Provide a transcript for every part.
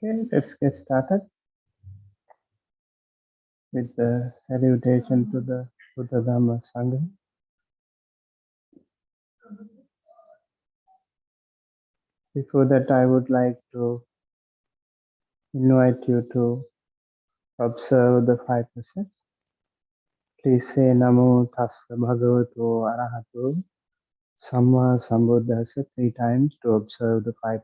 Okay, let's get started with the salutation to the Buddha Dhamma Sangha. Before that, I would like to invite you to observe the 5%. Please say Namo Tassa Bhagavato Arahato Samma Sambuddhassa 3 times to observe the 5%.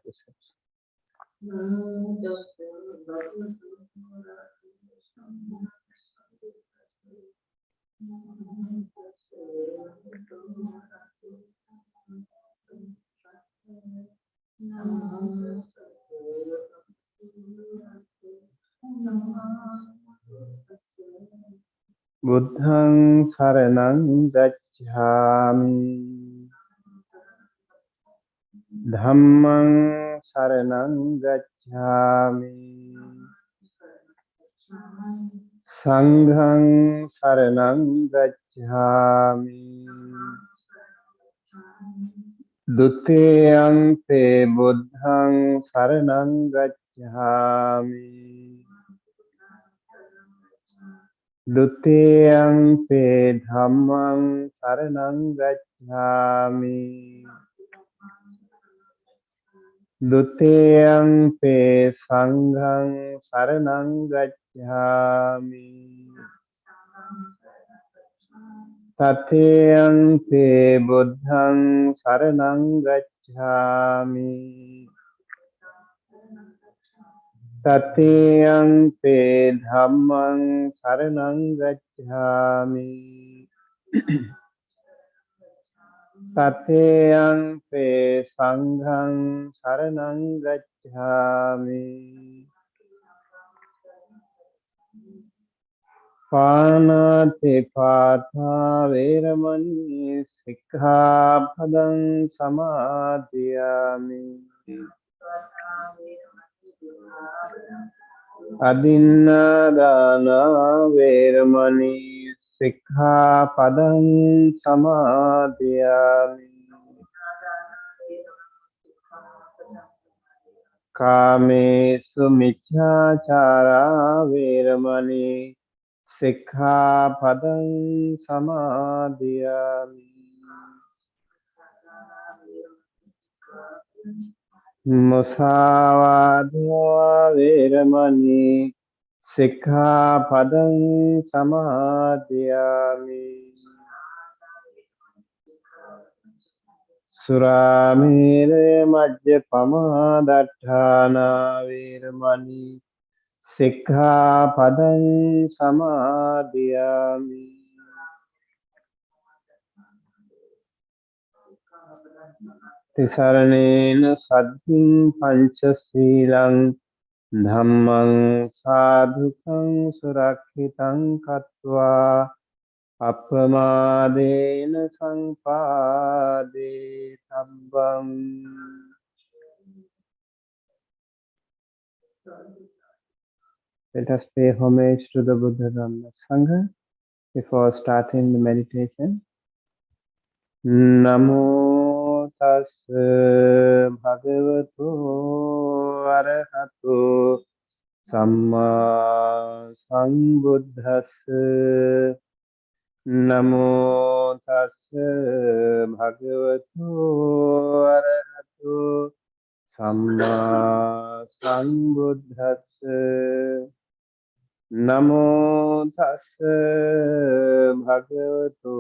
Buddhang Saranang Gacchami Dhammang Saranang Gacchami Sanghang Saranang Gacchami Dutiyang Te Buddhang Saranang Gacchami Dutiyang Te Dhammang Saranang Gacchami Dutiyang Te Sanghang Saranang Gacchami Tatiyang Te Buddhang Saranang Gacchami Tatiyang Te Dhammang Saranang Gacchami Tatiyang Te Sanghang Saranang Gacchami Pānāti pātā veramani sikkhapadang samādhiyāmi Adinādāna veramani sikkhapadang samādhiyāmi Kāmesu miccācārā veramani Sikkhapadang samadhiyami Musāvādā veramani Sikkhapadang samadhiyami Surāmēraya majjapamā daṭṭhānā veramani Sikkhapadang samadhiyami Tisaranena saddhim panca sīlaṃ Dhammang sadhukang surakkhitāṃ kattvā Appamādena sampādē tabbam. Let us pay homage to the Buddha Dhamma Sangha before starting the meditation. Namo tassa bhagavato arahato samma sambuddhassa. Namo tassa bhagavato arahato samma sambuddhassa. Namo tassa bhagavato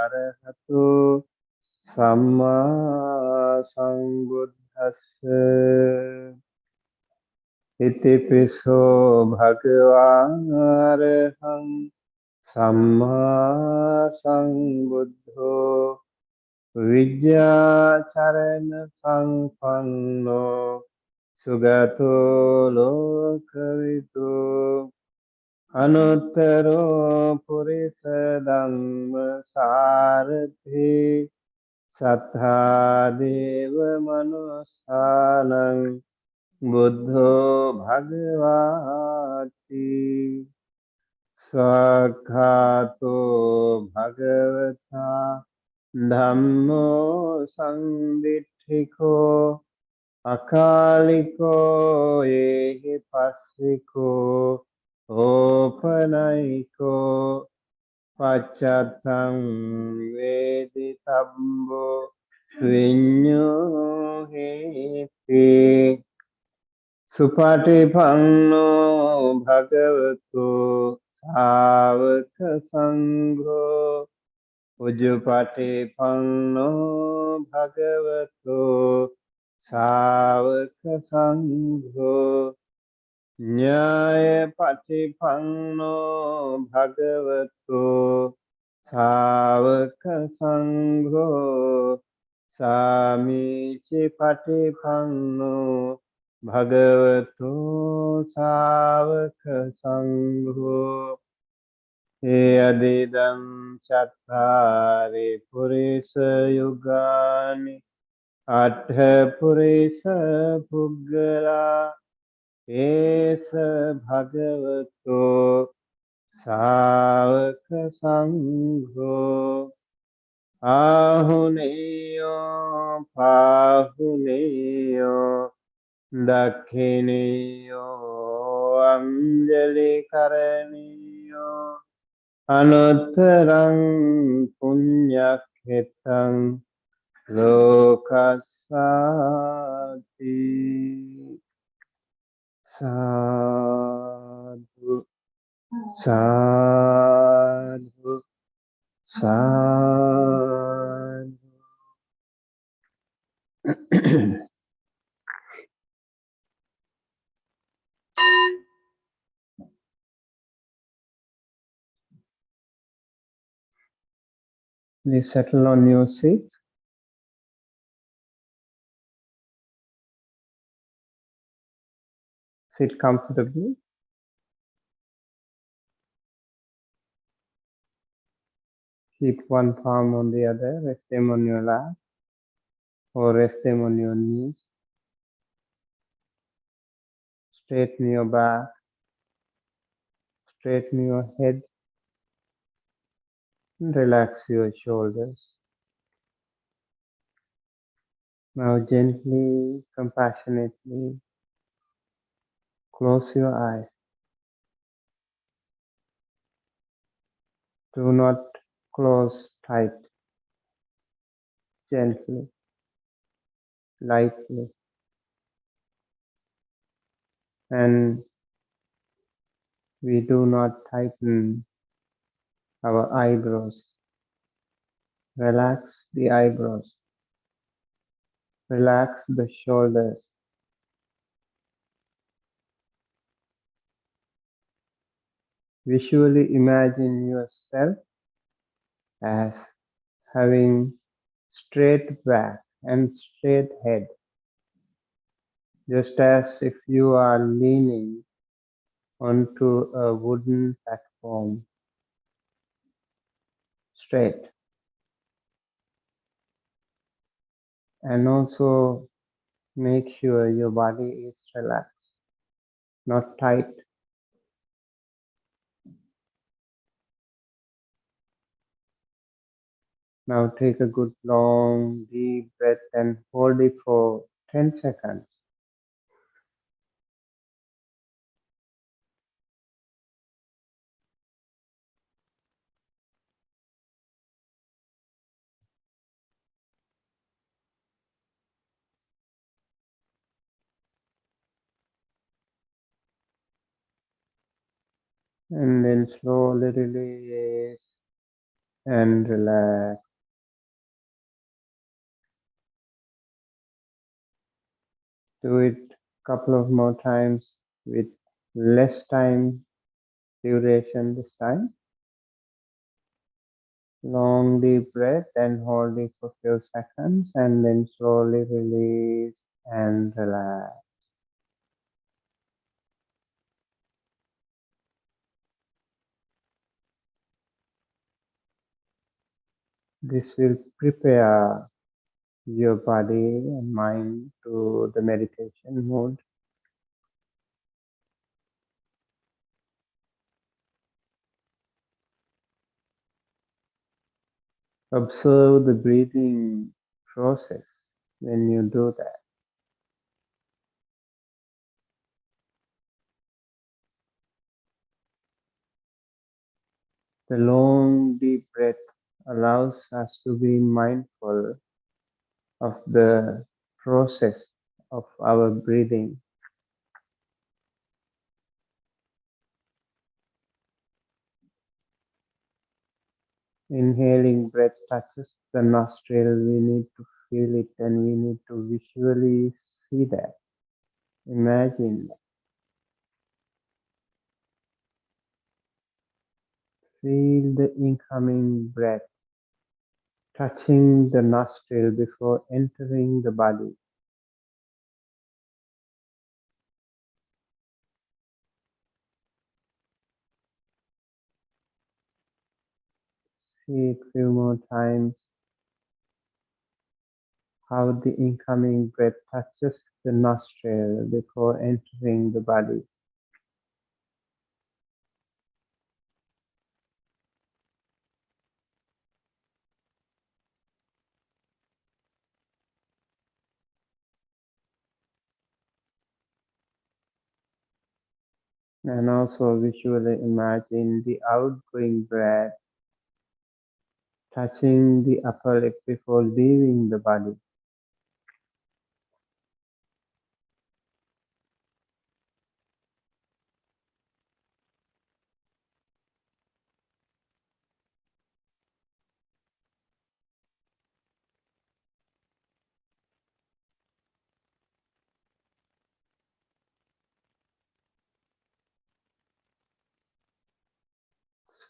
arahato samma sambuddhassa. Itipiso bhagavān arahant samma sambuddho vijjācarana sampanno sugato lokavidu anuttaro purisa dhamma sarathi sattha deva manusānaṃ buddho bhagavati Sakkhato bhagavata dhammo sanditthiko Akaliko ehi passiko opanayiko Pachatang veditabbo vinyo heti Supatipanno bhagavato savaka sangho Ujupatipanno bhagavato savaka sangho Nyaya patipanno bhagavato Savaka Sangho Samichi Patipanno Bhagavato Savaka Sangho Yadidam Chattari Purisa Yugani Atha Purisa Puggala Esa Bhagavato Savaka Sangho Ahuneyo Pahuneyo Dakhineyo Anjali Karaniyo Anuttarang Punyakhetam Lokasati Sadhu Sadhu Sadhu. Please settle on your seat. Sit comfortably. Keep one palm on the other. Rest them on your lap or rest them on your knees. Straighten your back. Straighten your head. And relax your shoulders. Now gently, compassionately, close your eyes. Do not close tight. Gently, lightly. And we do not tighten our eyebrows. Relax the eyebrows. Relax the shoulders. Visually imagine yourself as having straight back and straight head, just as if you are leaning onto a wooden platform, straight. And also make sure your body is relaxed, not tight. Now take a good long deep breath and hold it for 10 seconds. And then slowly release and relax. Do it a couple of more times with less time duration this time. Long deep breath and hold it for a few seconds and then slowly release and relax. This will prepare your body and mind to the meditation mode. Observe the breathing process when you do that. The long, deep breath allows us to be mindful of the process of our breathing. Inhaling breath touches the nostril. We need to feel it and we need to visually see that. Imagine, feel the incoming breath touching the nostril before entering the body. See it a few more times, how the incoming breath touches the nostril before entering the body. And also visually imagine the outgoing breath touching the upper lip before leaving the body.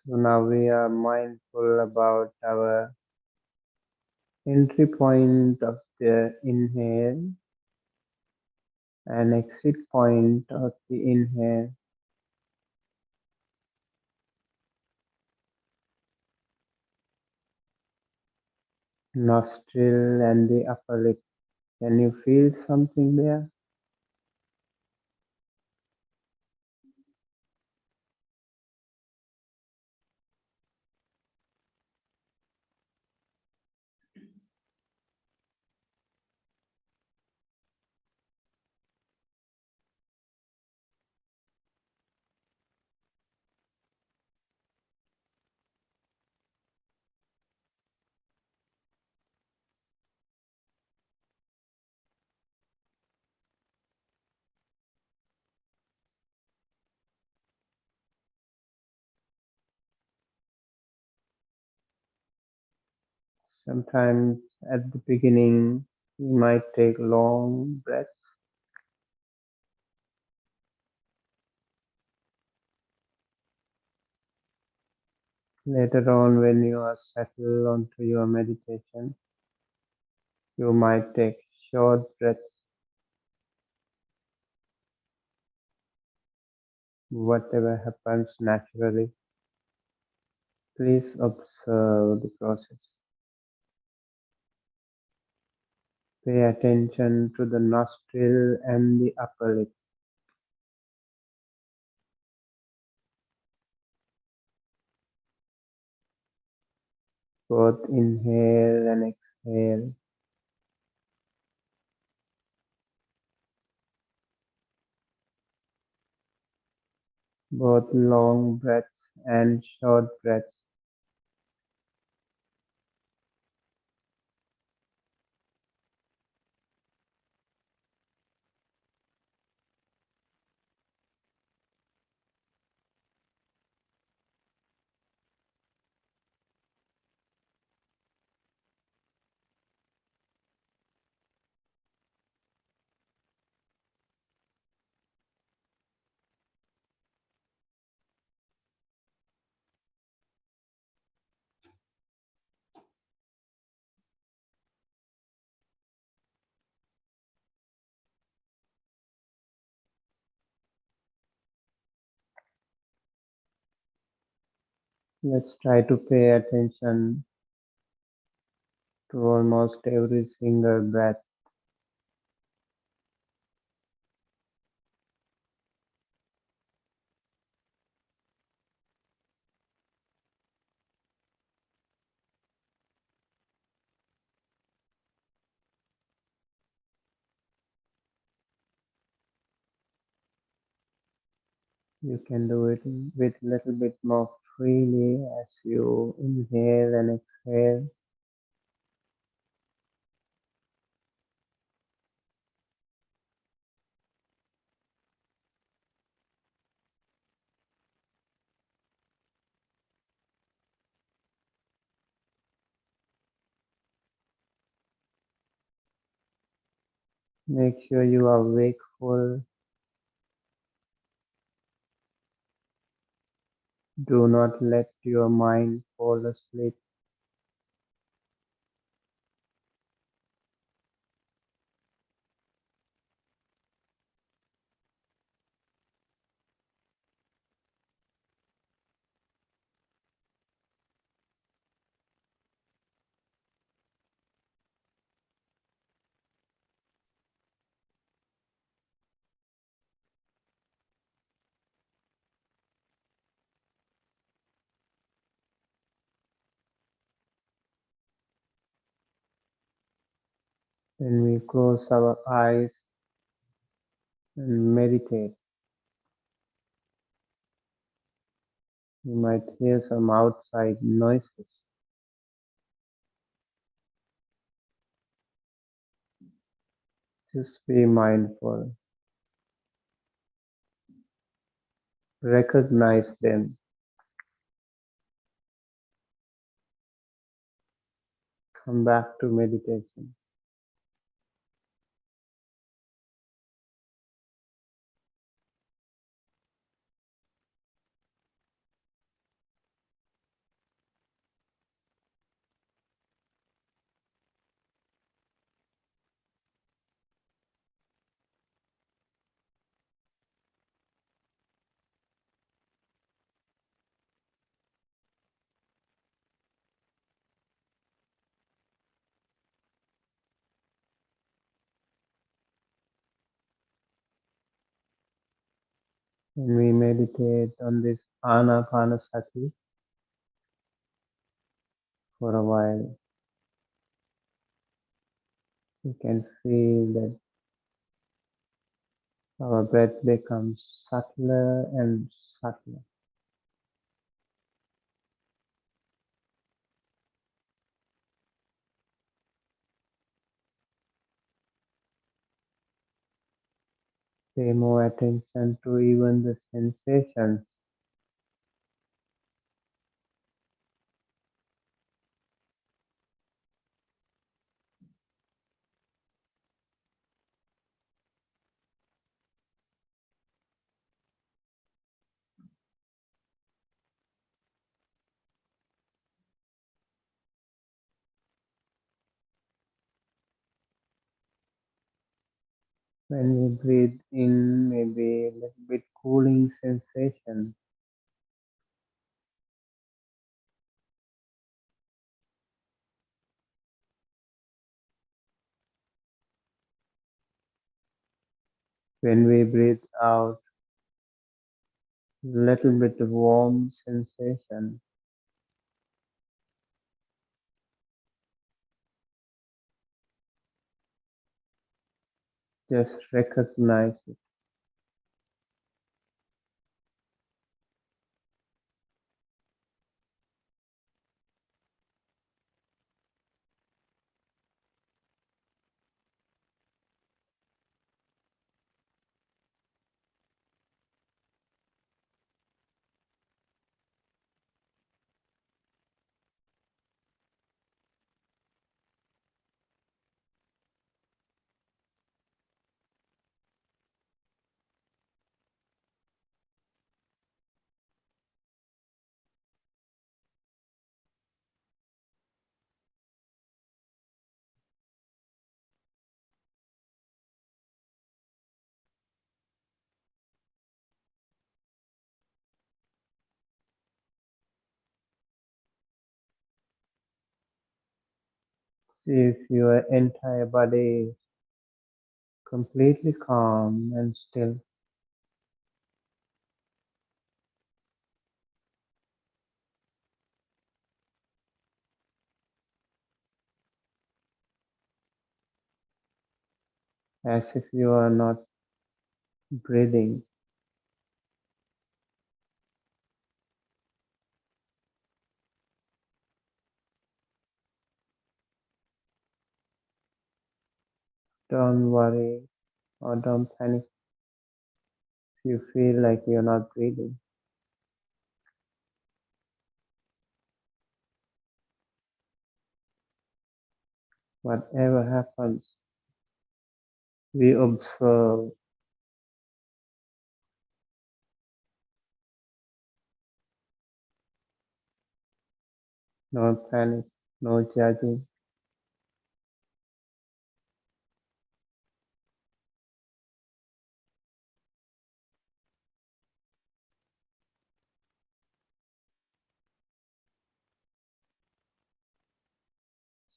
So now we are mindful about our entry point of the inhale and exit point of the inhale. Nostril and the upper lip. Can you feel something there? Sometimes at the beginning, you might take long breaths. Later on, when you are settled onto your meditation, you might take short breaths. Whatever happens naturally, please observe the process. Pay attention to the nostril and the upper lip. Both inhale and exhale. Both long breaths and short breaths. Let's try to pay attention to almost every single breath. You can do it with a little bit more freely as you inhale and exhale. Make sure you are wakeful. Do not let your mind fall asleep. When we close our eyes and meditate, you might hear some outside noises. Just be mindful. Recognize them. Come back to meditation. When we meditate on this Anapanasati for a while, you can feel that our breath becomes subtler and subtler. Pay more attention to even the sensations. When we breathe in, maybe a little bit cooling sensation. When we breathe out, a little bit of warm sensation. Just recognize it. See if your entire body is completely calm and still. As if you are not breathing. Don't worry or don't panic if you feel like you're not breathing. Whatever happens, we observe. No panic, no judging.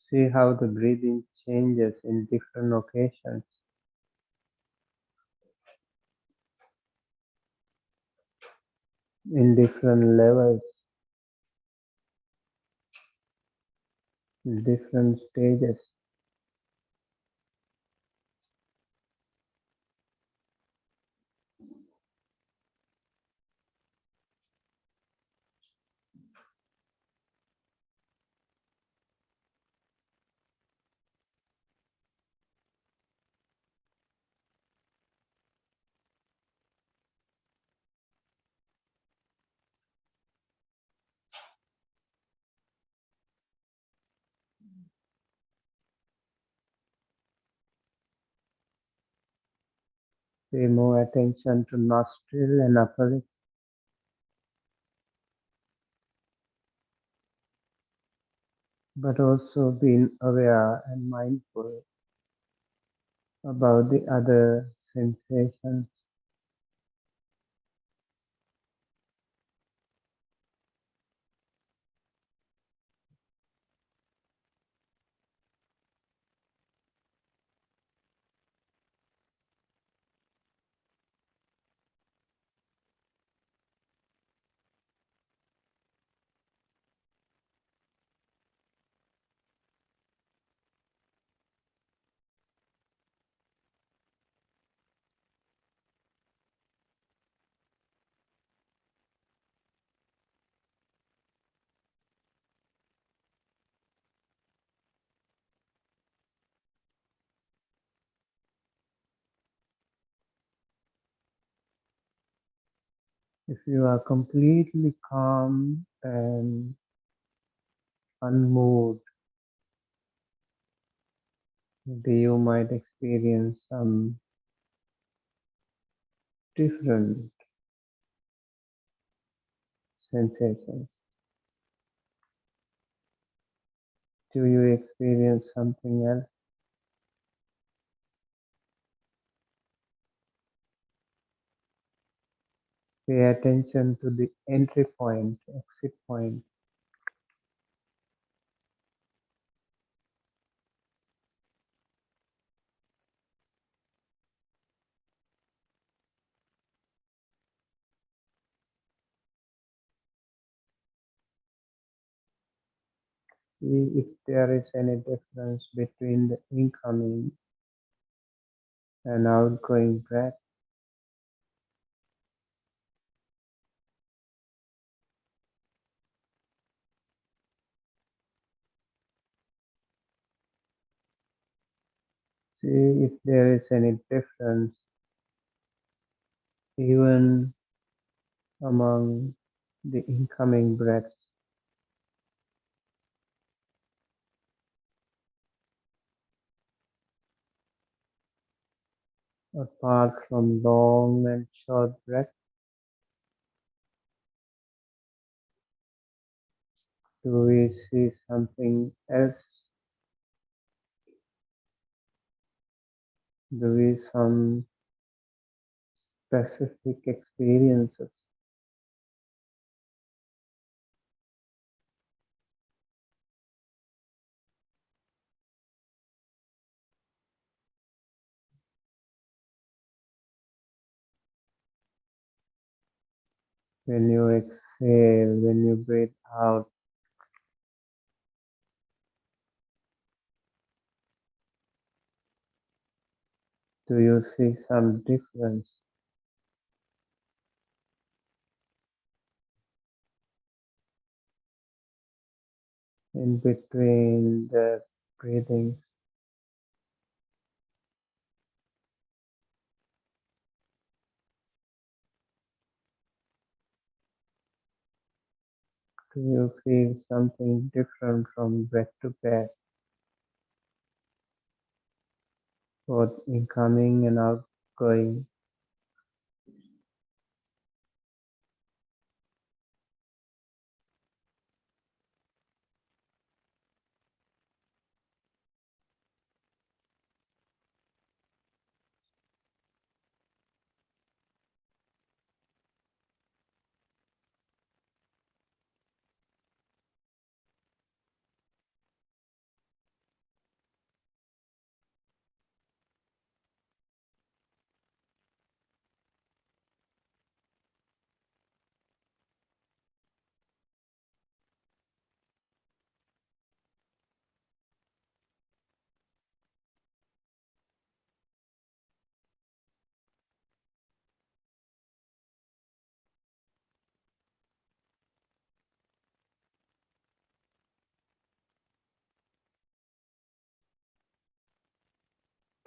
See how the breathing changes in different occasions, in different levels, in different stages. Pay more attention to nostril and upper lip, but also being aware and mindful about the other sensations. If you are completely calm and unmoved, you might experience some different sensations. Do you experience something else? Pay attention to the entry point, exit point. See if there is any difference between the incoming and outgoing breath. See if there is any difference even among the incoming breaths, apart from long and short breaths. Do we see something else? Do we some specific experiences? When you exhale, when you breathe out, do you see some difference in between the breathing? Do you feel something different from breath to breath, both incoming and outgoing?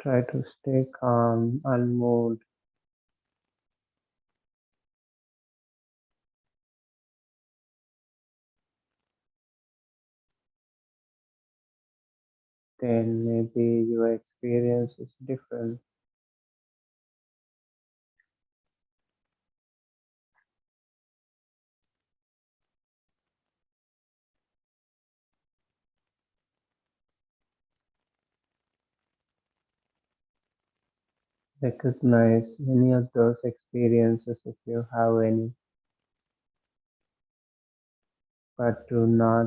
Try to stay calm, unmoved. Then maybe your experience is different. Recognize any of those experiences if you have any, but do not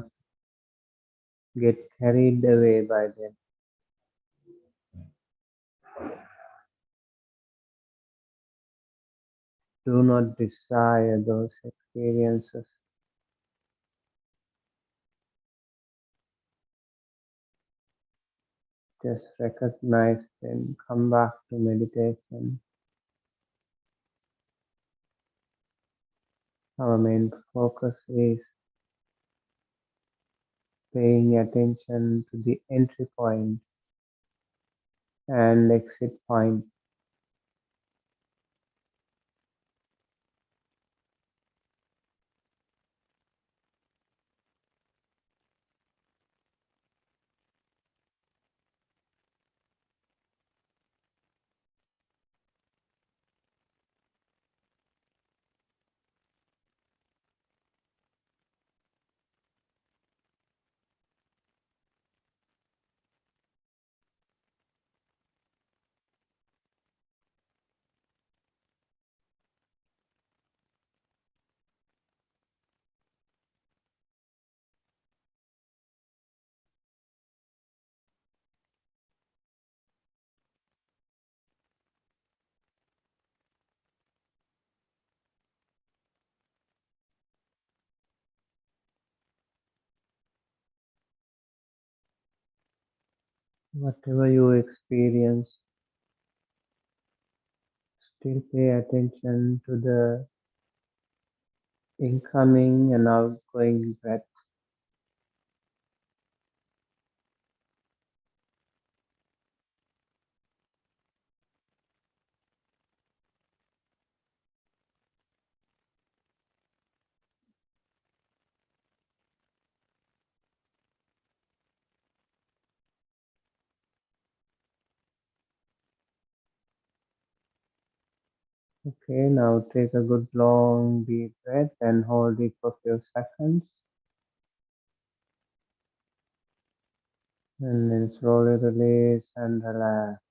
get carried away by them. Do not desire those experiences. Just recognize them, come back to meditation. Our main focus is paying attention to the entry point and exit point. Whatever you experience, still pay attention to the incoming and outgoing breath. Okay, now take a good long deep breath and hold it for a few seconds. And then slowly release and relax.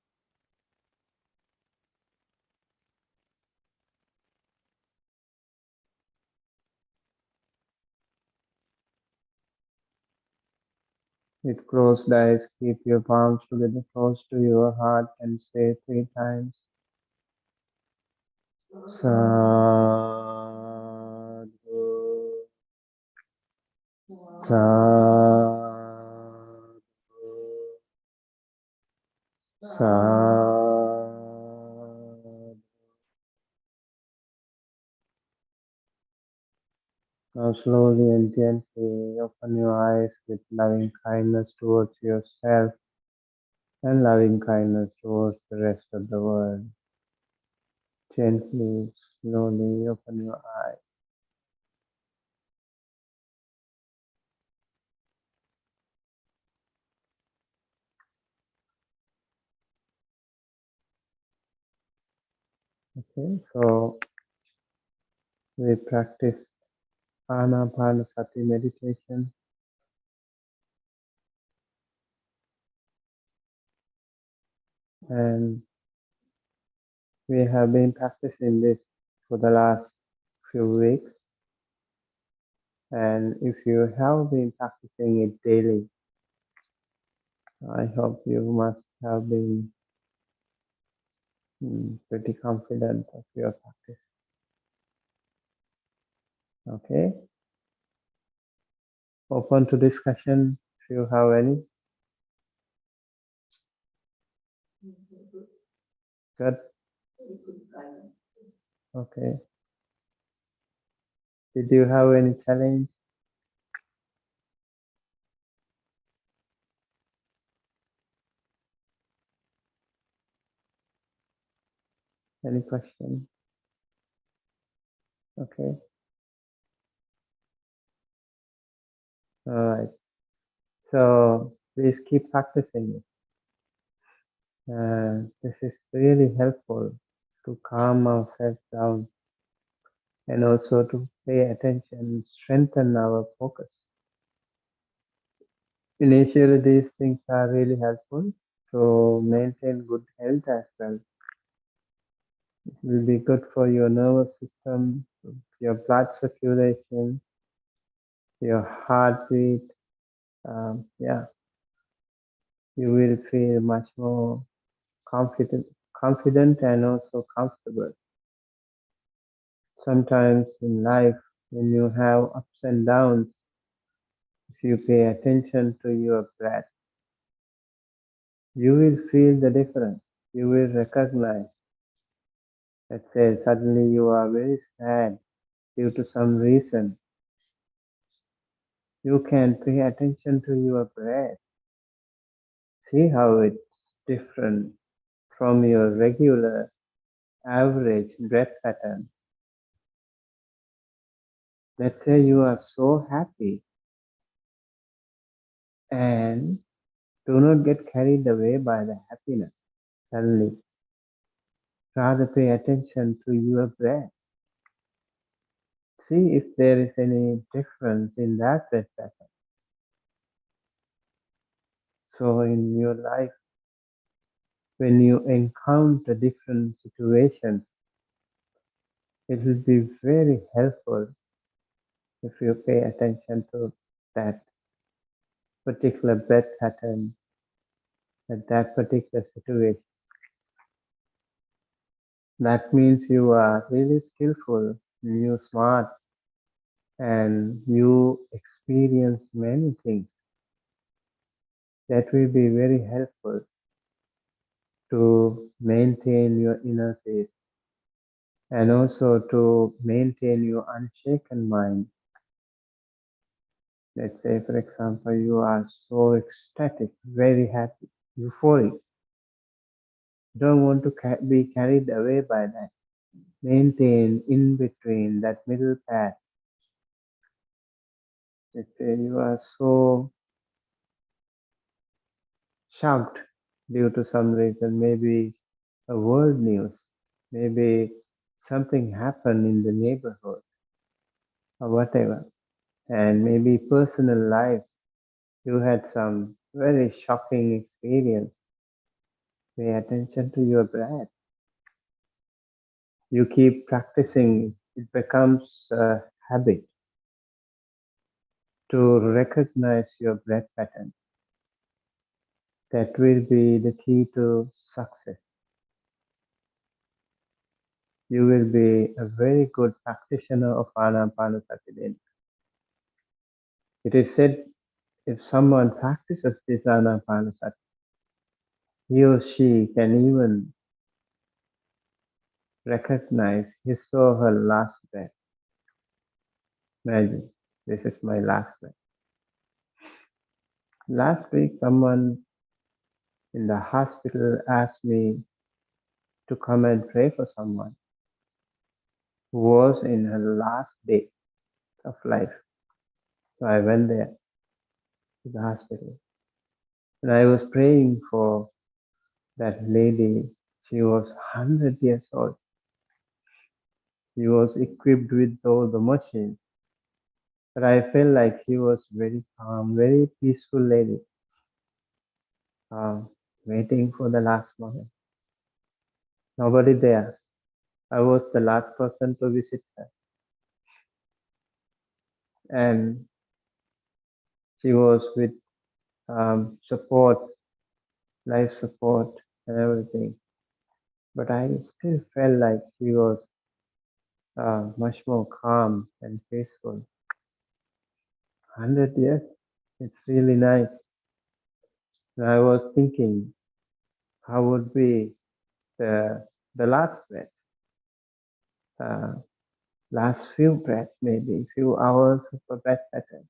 With closed eyes, keep your palms together close to your heart and say 3 times. Sadhu, sadhu, sadhu. Now slowly and gently open your eyes with loving kindness towards yourself and loving kindness towards the rest of the world. Gently, slowly open your eyes. Okay, so we practice Anapanasati meditation, and we have been practicing this for the last few weeks. And if you have been practicing it daily, I hope you must have been pretty confident of your practice. Okay, open to discussion if you have any. Good. Okay. Did you have any challenge? Any question? Okay. All right. So please keep practicing it. This is really helpful to calm ourselves down and also to pay attention, strengthen our focus. Initially, these things are really helpful to maintain good health as well. It will be good for your nervous system, your blood circulation, your heartbeat. Yeah, you will feel much more confident and also comfortable. Sometimes in life, when you have ups and downs, if you pay attention to your breath, you will feel the difference. You will recognize. Let's say suddenly you are very sad due to some reason. You can pay attention to your breath. See how it's different from your regular average breath pattern. Let's say you are so happy and do not get carried away by the happiness suddenly. Rather pay attention to your breath. See if there is any difference in that breath pattern. So in your life, when you encounter different situations, it will be very helpful if you pay attention to that particular breath pattern at that particular situation. That means you are really skillful, you smart, and you experience many things. That will be very helpful to maintain your inner peace and also to maintain your unshaken mind. Let's say, for example, you are so ecstatic, very happy, euphoric. Don't want to be carried away by that. Maintain in between that middle path. Let's say you are so shocked due to some reason, maybe a world news, maybe something happened in the neighborhood or whatever, and maybe personal life, you had some very shocking experience. Pay attention to your breath. You keep practicing, it becomes a habit to recognize your breath pattern. That will be the key to success. You will be a very good practitioner of Anapanasati. It is said if someone practices this Anapanasati, he or she can even recognize his or her last breath. Imagine, this is my last breath. Last week, someone in the hospital asked me to come and pray for someone who was in her last day of life. So I went there to the hospital and I was praying for that lady. She was 100 years old. He was equipped with all the machines, but I felt like he was very calm, very peaceful lady, uh, waiting for the last moment. Nobody there. I was the last person to visit her, and she was with support, life support, and everything. But I still felt like she was much more calm and peaceful. 100 years, it's really nice. And I was thinking, how would be the last breath, uh, last few breaths, maybe few hours of a breath pattern.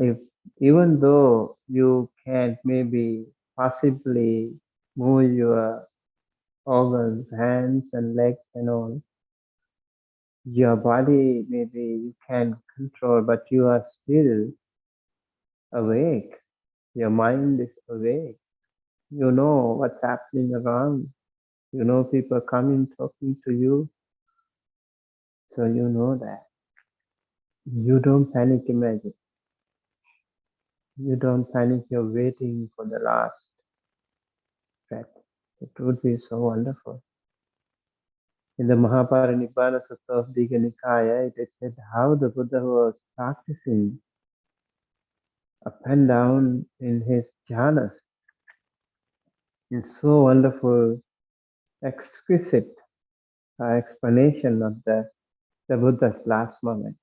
If even though you can't maybe possibly move your organs, hands and legs and all, your body maybe you can control, but you are still awake. Your mind is awake. You know what's happening around. You know people coming, talking to you. So you know that. You don't panic, imagine. You don't panic, you're waiting for the last breath. It would be so wonderful. In the Mahaparinibbana Sutta of Digha Nikaya, it is said how the Buddha was practicing up and down in his jhanas. It's so wonderful, exquisite explanation of the Buddha's last moment.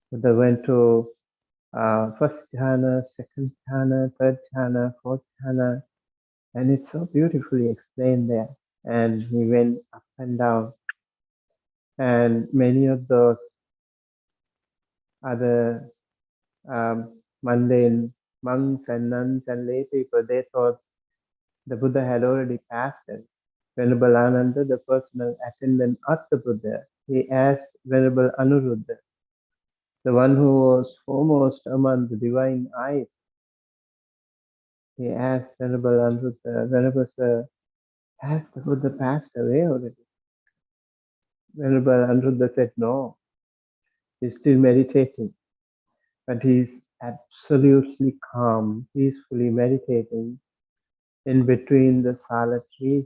Buddha went to first jhana, second jhana, third jhana, fourth jhana, and it's so beautifully explained there. And he went up and down, and many of those other mundane monks and nuns and lay people, they thought the Buddha had already passed it. Venerable Ananda, the personal attendant of the Buddha, he asked Venerable Anuruddha, the one who was foremost among the divine eyes, he asked Venerable Anuruddha, Venerable Sir, has the Buddha passed away already? Venerable Anuruddha said, no, he's still meditating, but he's absolutely calm, peacefully meditating in between the sala trees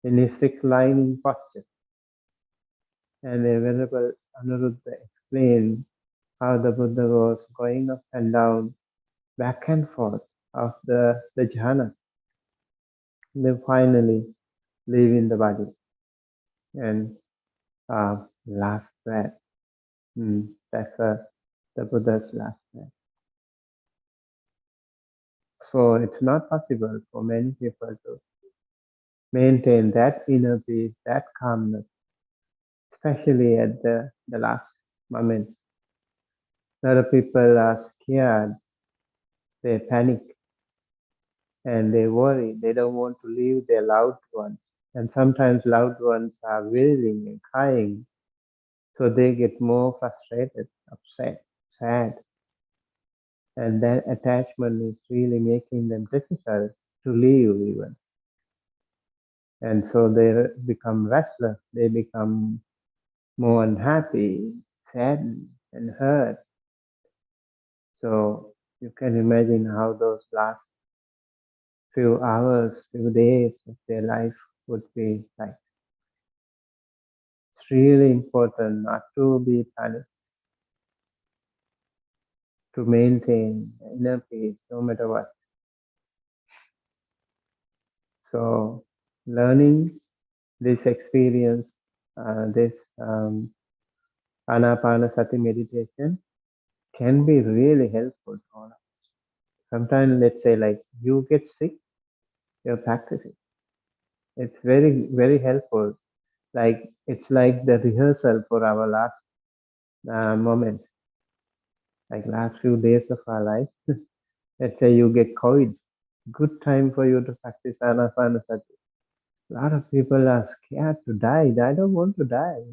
in his reclining posture. And the Venerable Anuruddha explained how the Buddha was going up and down, back and forth of the jhana, then finally leaving the body. And last breath, that's the Buddha's last breath. So it's not possible for many people to maintain that inner peace, that calmness, especially at the last moment. A lot of people are scared, they panic, and they worry. They don't want to leave their loved ones. And sometimes loved ones are wailing and crying, so they get more frustrated, upset, sad. And that attachment is really making them difficult to leave even. And so they become restless, they become more unhappy, saddened, and hurt. So you can imagine how those last few hours, few days of their life would be like. It's really important not to be panicked, to maintain inner peace no matter what. So learning this experience, this Anapanasati meditation can be really helpful to all of us. Sometimes let's say like you get sick, you're practicing. It's very, very helpful. Like it's like the rehearsal for our last moment, like last few days of our life. Let's say you get COVID, good time for you to practice Anapanasati. A lot of people are scared to die. I don't want to die.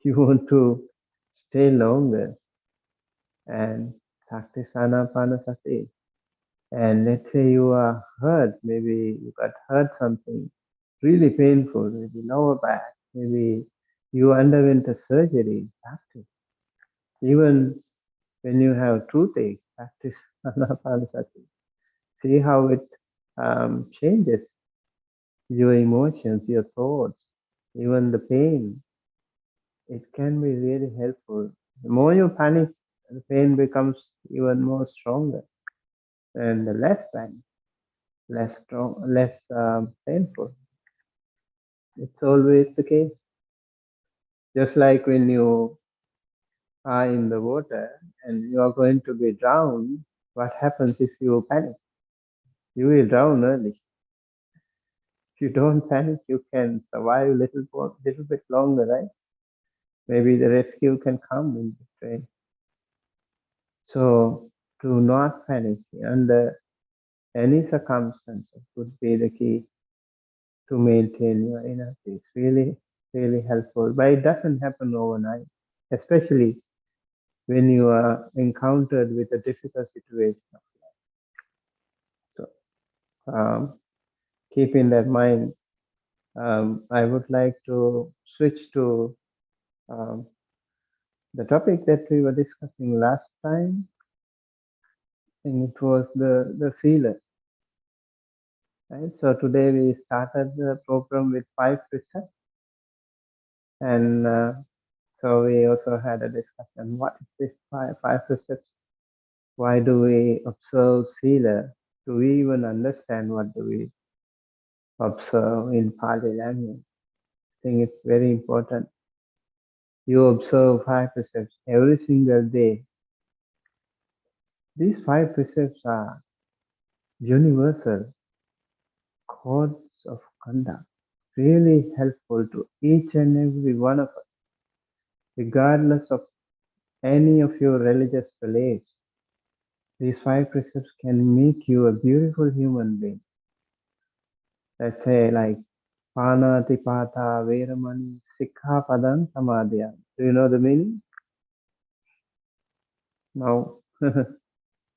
You want to stay longer and practice Anapanasati. And let's say you are hurt, maybe you got hurt something. really painful, maybe lower back, maybe you underwent a surgery, practice. Even when you have toothache, practice Anapanasati. See how it changes your emotions, your thoughts, even the pain. It can be really helpful. The more you panic, the pain becomes even more stronger, and the less pain, less strong, less painful. It's always the case. Just like when you are in the water and you are going to be drowned, what happens if you panic? You will drown early. If you don't panic, you can survive a little bit longer, right? Maybe the rescue can come in between. So to not panic under any circumstances would be the key to maintain your inner peace. Really, really helpful. But it doesn't happen overnight, especially when you are encountered with a difficult situation. So keeping that in mind, I would like to switch to um, the topic that we were discussing last time. I think it was the feeler. Right? So today we started the program with 5 precepts, and so we also had a discussion. What is this five precepts? Why do we observe sila? Do we even understand what do we observe in Pali language? I think it's very important. You observe 5 precepts every single day. These 5 precepts are universal codes of conduct, really helpful to each and every one of us, regardless of any of your religious beliefs. These 5 precepts can make you a beautiful human being. Let's say like Panatipata Veramani Sikhapadam Samadhyam. Do you know the meaning? No.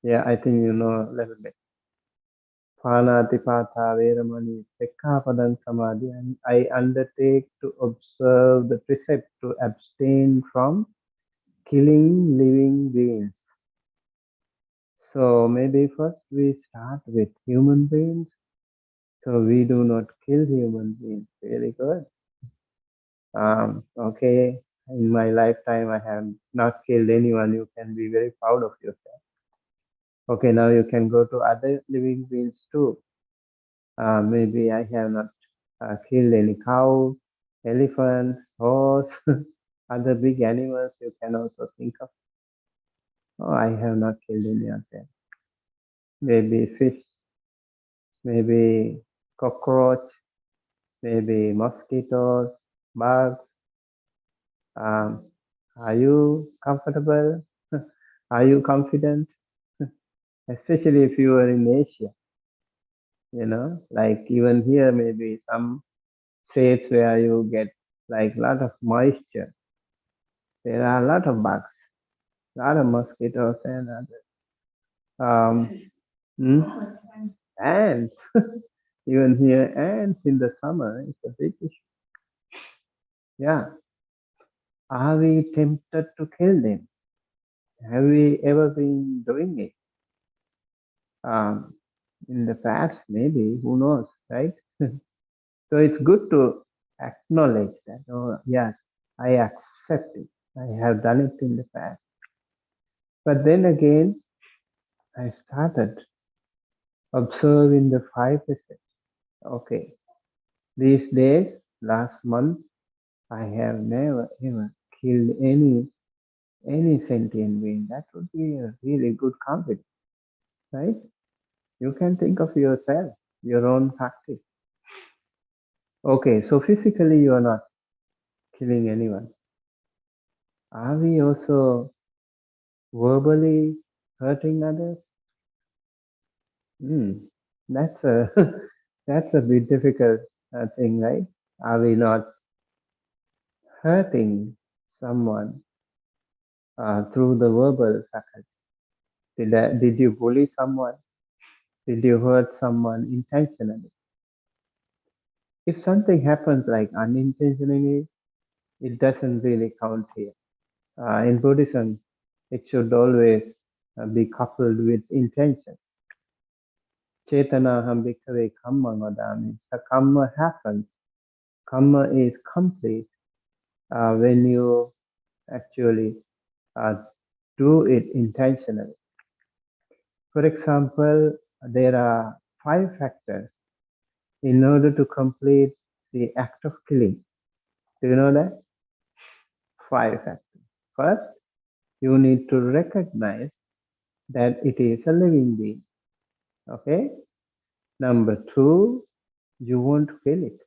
Yeah, I think you know a little bit. Panatipata Veramani Sikhapadam Samadhyam. I undertake to observe the precept to abstain from killing living beings. So maybe first we start with human beings. So we do not kill human beings. Very good. Okay, in my lifetime, I have not killed anyone. You can be very proud of yourself. Okay, now you can go to other living beings too. Maybe I have not killed any cow, elephant, horse, other big animals. You can also think of. Oh, I have not killed any of them. Maybe fish, maybe cockroach, maybe mosquitoes, bugs. Um, are you comfortable? Are you confident? Especially if you are in Asia, like even here, maybe some states where you get like a lot of moisture. There are a lot of bugs, a lot of mosquitoes and other hmm? ants. Even here, ants in the summer is a big issue. Yeah. Are we tempted to kill them? Have we ever been doing it? In the past, maybe, who knows, right? So it's good to acknowledge that, oh, yes, I accept it. I have done it in the past. But then again, I started observing the 5 precepts. Okay, these days, last month, I have never ever killed any sentient being. That would be a really good confidence, right? You can think of yourself, your own practice. Okay, so physically you are not killing anyone. Are we also verbally hurting others? That's a that's a bit difficult thing, right? Are we not hurting someone through the verbal faculty? Did you bully someone? Did you hurt someone intentionally? If something happens like unintentionally, it doesn't really count here. In Buddhism, it should always be coupled with intention. Chetana hambikave kamma vadami. The karma happens. Karma is complete when you actually uh, do it intentionally. For example, there are 5 factors in order to complete the act of killing. Do you know that? 5 factors. First, you need to recognize that it is a living being. Okay. Number 2, you want to kill it.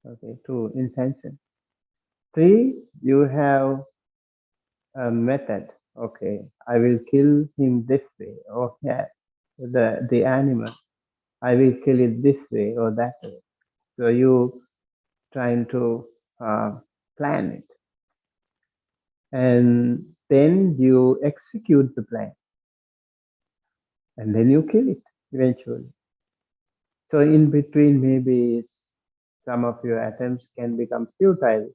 Okay. 2, intention. 3, you have a method. Okay. I will kill him this way. Or yeah, the animal. I will kill it this way or that way. So you trying to plan it, and then you execute the plan, and then you kill it eventually. So in between, maybe some of your attempts can become futile.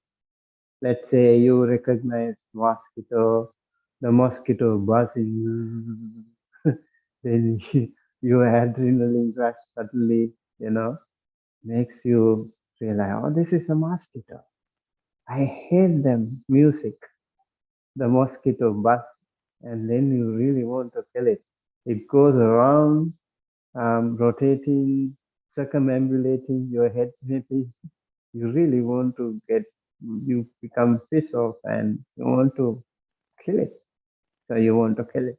Let's say you recognize mosquito, the mosquito buzzing, then your adrenaline rush suddenly, makes you realize, oh, this is a mosquito. I hate them music, the mosquito buzz, and then you really want to kill it. It goes around, rotating, circumambulating your head. Maybe you really want to you become pissed off and you want to kill it. So you want to kill it.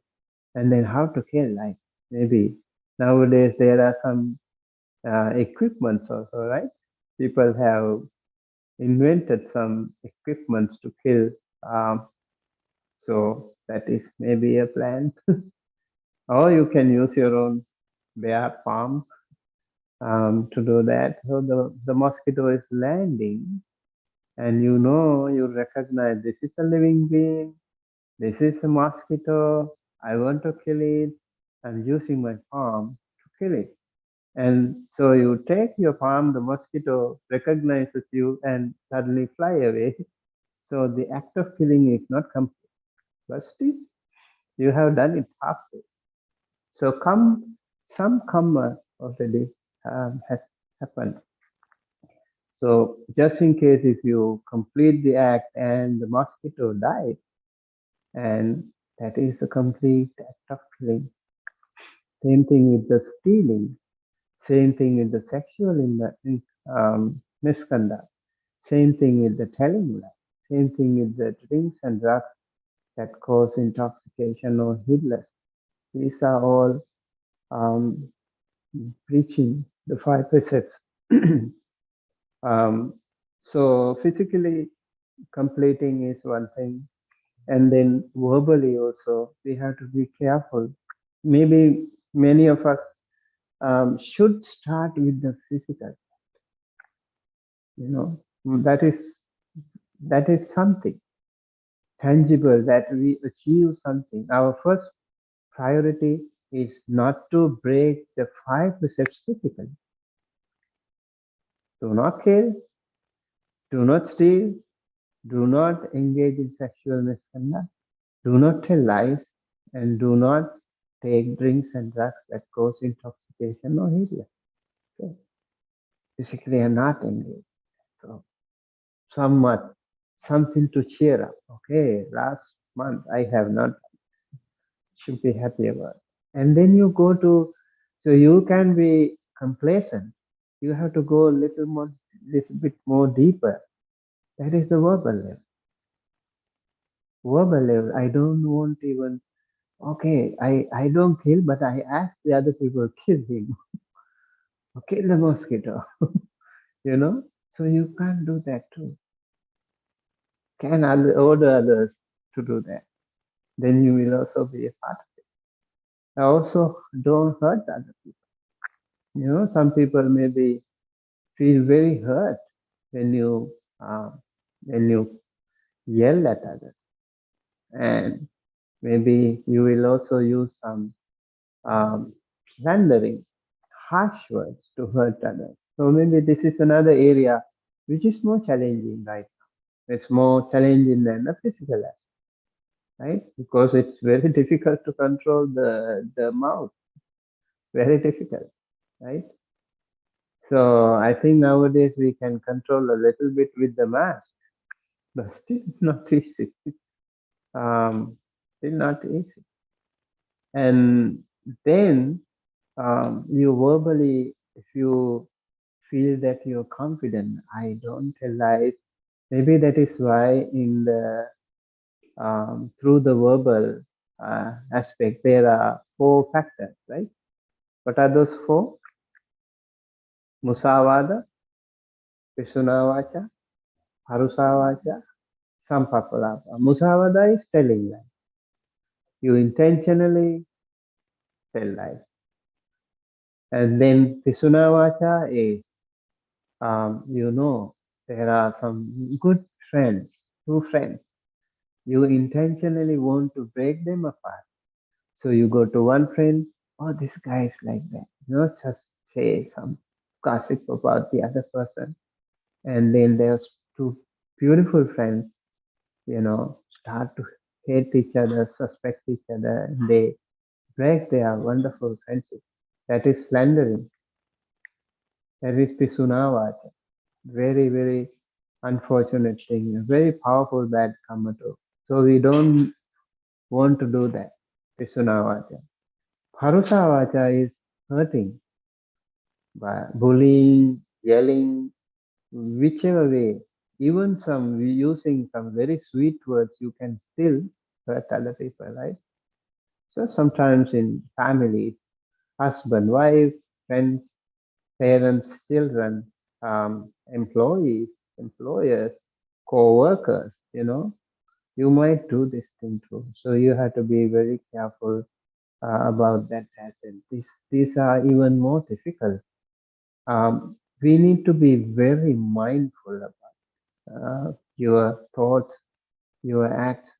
And then how to kill? Like maybe nowadays there are some equipments also, right? People have invented some equipments to kill. Um, so that is maybe a plan. Or you can use your own bare palm to do that. So the mosquito is landing, and you recognize this is a living being, this is a mosquito, I want to kill it. I'm using my palm to kill it. And so you take your palm, the mosquito recognizes you and suddenly fly away. So the act of killing is not complete. But still, you have done it halfway. So some karma already has happened. So just in case if you complete the act and the mosquito dies, and that is a complete act of killing. Same thing with the stealing. Same thing with the sexual misconduct. Same thing with the telling lie. Same thing with the drinks and drugs that cause intoxication or heedless. These are all um, breaching the 5 precepts. um, so physically completing is one thing, and then verbally also we have to be careful. Maybe many of us should start with the physical. That is something tangible that we achieve something. Our first priority is not to break the 5 precepts physically. Do not kill, do not steal, do not engage in sexual misconduct, do not tell lies, and do not take drinks and drugs that cause intoxication or heedless. Okay. Physically are not engaged. So somewhat something to cheer up. Okay, last month I have not, should be happy about. And then you go to, so you can be complacent. You have to go a little bit more deeper. That is the verbal level. Verbal level. I don't want even, okay, I don't kill, but I ask the other people, kill him, or kill the mosquito, you know? So you can't do that too. Can order others to do that? Then you will also be a part of it. Also, don't hurt other people. Some people maybe feel very hurt when you uh, when you yell at others, and maybe you will also use some slandering, harsh words to hurt others. So maybe this is another area which is more challenging right now. It's more challenging than the physical aspect, right? Because it's very difficult to control the mouth. Very difficult, right? So I think nowadays we can control a little bit with the mask, but still not easy. Still not easy. And then you verbally, if you feel that you're confident, I don't tell lies. Maybe that is why in the through the verbal aspect there are four factors, right? What are those four? Musavada, Visunavacha, Harusavacha, Sampapalapa. Musavada is telling lies. You intentionally tell lies. And then Visunavacha is, there are some good friends, true friends. You intentionally want to break them apart. So you go to one friend, oh, this guy is like that. Not just say some gossip about the other person. And then there's two beautiful friends, start to hate each other, suspect each other, and they break their wonderful friendship. That is slandering. That is Pisunavacha. Very, very unfortunate thing. A very powerful bad karma too. So we don't want to do that. Pisunavacha. Harusavacha is hurting by bullying, yelling, whichever way. Even some using some very sweet words, you can still hurt other people, right? So sometimes in family, husband, wife, friends, parents, children, employees, employers, co-workers, you might do this thing too. So you have to be very careful about that pattern. These are even more difficult. We need to be very mindful about your thoughts, your acts,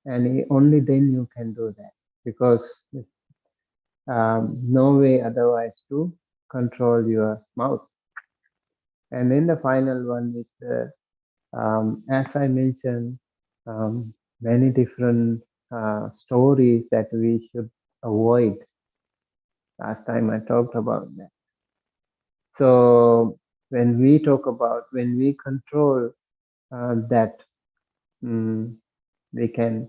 and only then you can do that because no way otherwise to control your mouth. And then the final one is, as I mentioned, many different stories that we should avoid. Last time I talked about that. So when we control that, we can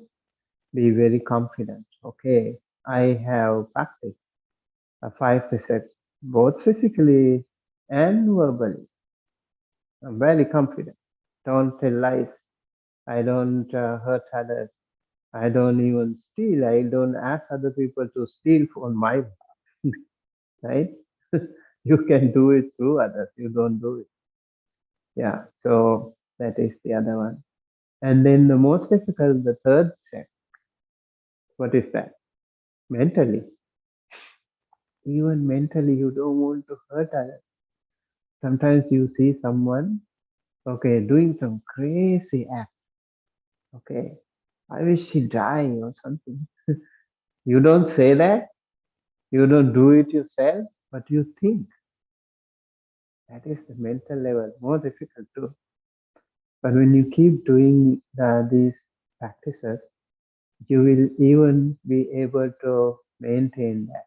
be very confident. Okay, I have practiced a 5%, both physically and verbally. I'm very confident. Don't tell lies. I don't hurt others. I don't even steal. I don't ask other people to steal on my behalf, right? You can do it through others. You don't do it. Yeah. So that is the other one. And then the most difficult, the third step. What is that? Mentally. Even mentally, you don't want to hurt others. Sometimes you see someone, okay, doing some crazy act. Okay, I wish he die or something. You don't say that. You don't do it yourself, but you think. That is the mental level, more difficult too. But when you keep doing these practices, you will even be able to maintain that.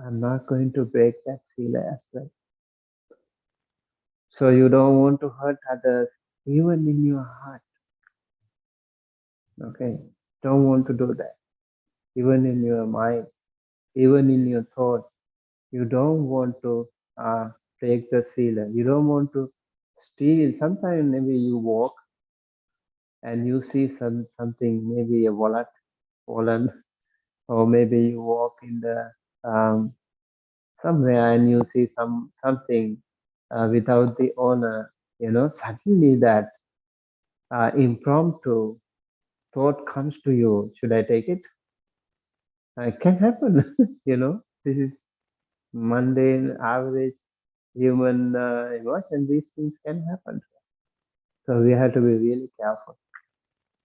I'm not going to break that sila as well. So you don't want to hurt others, even in your heart. Okay, don't want to do that. Even in your mind, even in your thoughts, you don't want to break the sila. You don't want to steal. Sometimes maybe you walk and you see something, maybe a wallet fallen, or maybe you walk in the somewhere and you see something without the owner. Suddenly that impromptu thought comes to you. Should I take it? It can happen. This is mundane, average human emotion. These things can happen. So we have to be really careful.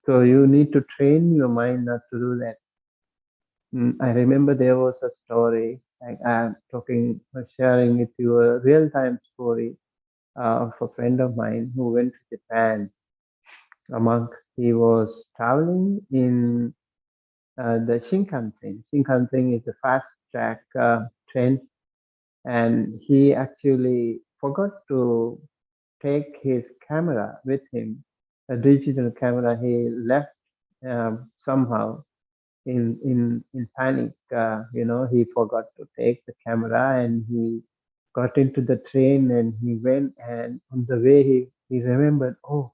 So you need to train your mind not to do that. I remember there was a story. Like I'm sharing with you a real-time story of a friend of mine who went to Japan. A monk. He was traveling in the Shinkansen. Shinkansen is a fast track train, and he actually forgot to take his camera with him, a digital camera. He left somehow in panic. He forgot to take the camera, and he got into the train, and he went. And on the way, he remembered, oh,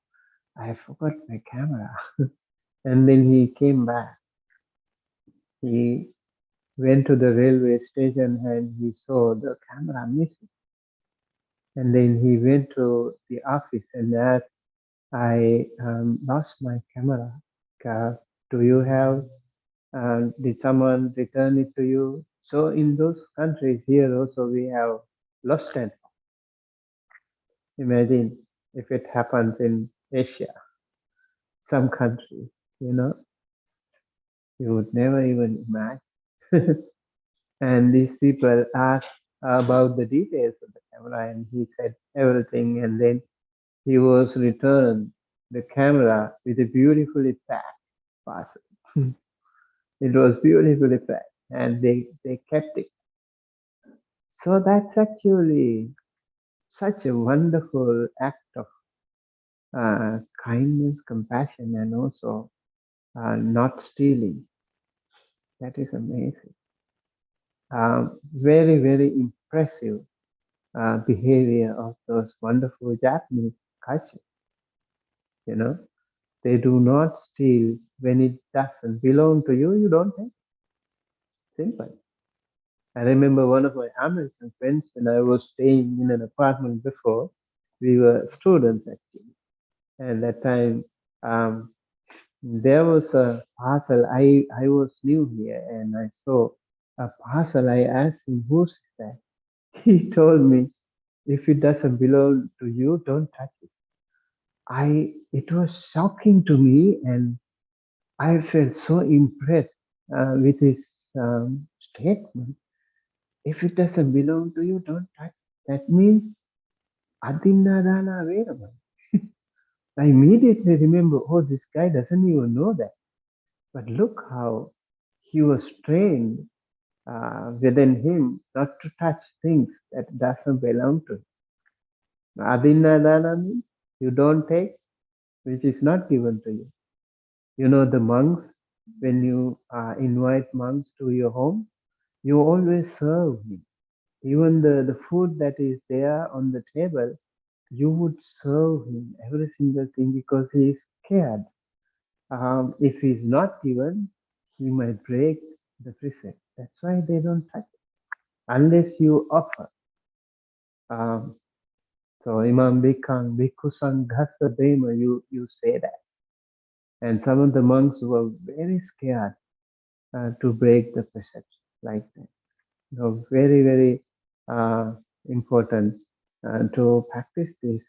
I forgot my camera. And then he came back. He went to the railway station and he saw the camera missing. And then he went to the office and asked, I lost my camera. Uh, do you have, did someone return it to you? So in those countries here also we have lost and imagine if it happens in Asia, some countries, you know, you would never even imagine. And these people asked about the details of the camera, and he said everything. And then he was returned the camera with a beautifully packed parcel. It was beautifully packed, and they kept it. So that's actually such a wonderful act of kindness, compassion, and also not stealing. That is amazing. Very, very impressive behavior of those wonderful Japanese culture. You know, they do not steal when it doesn't belong to you. You don't take. Simple. I remember one of my American friends when I was staying in an apartment before. We were students actually, and that time um, there was a parcel. I was new here, and I saw a parcel. I asked him, "Whose is that?" He told me, "If it doesn't belong to you, don't touch it." It was shocking to me, and I felt so impressed with his statement. If it doesn't belong to you, don't touch. That means adinadana available. I immediately remember, oh, this guy doesn't even know that. But look how he was trained within him not to touch things that doesn't belong to him. Adinadana means you don't take which is not given to you. You know, the monks, when you invite monks to your home, you always serve him. Even the food that is there on the table, you would serve him every single thing because he is scared. If he's not given, he might break the precept. That's why they don't touch it unless you offer. Um, so Imam Bhikkhan, Bhikkhu Sanghasa Dema, you say that. And some of the monks were very scared to break the precept like that. So very, very important to practice this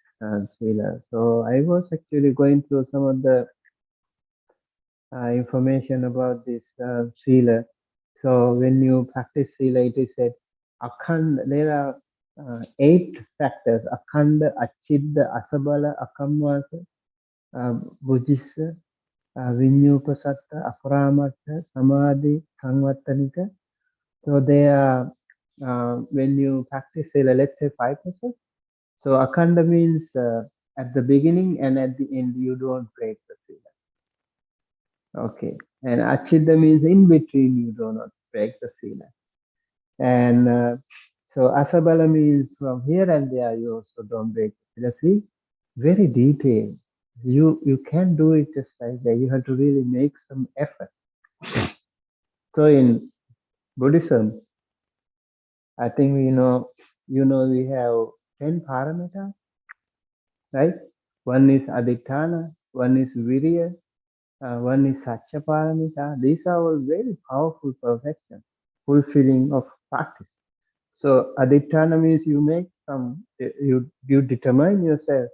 sila. So I was actually going through some of the information about this sila. So when you practice sila, it is said, there are 8 factors: akhanda, achidda, asabala, akamvasa, bujissa, vinyupasatta, aparamatta, samadhi, sangvattanika. So they are, when you practice sila, let's say 5%. So akhanda means at the beginning and at the end you don't break the sila. Okay. And achidda means in between you do not break the sila. And so asabala means from here and there you also don't break the sila. See, very detailed. You can't do it just like that. You have to really make some effort. So in Buddhism, I think we have 10 parameters, right? One is adhitthana, one is virya, one is satya paramita. These are all very powerful perfection, fulfilling of practice. So adhitthana means you make you determine yourself.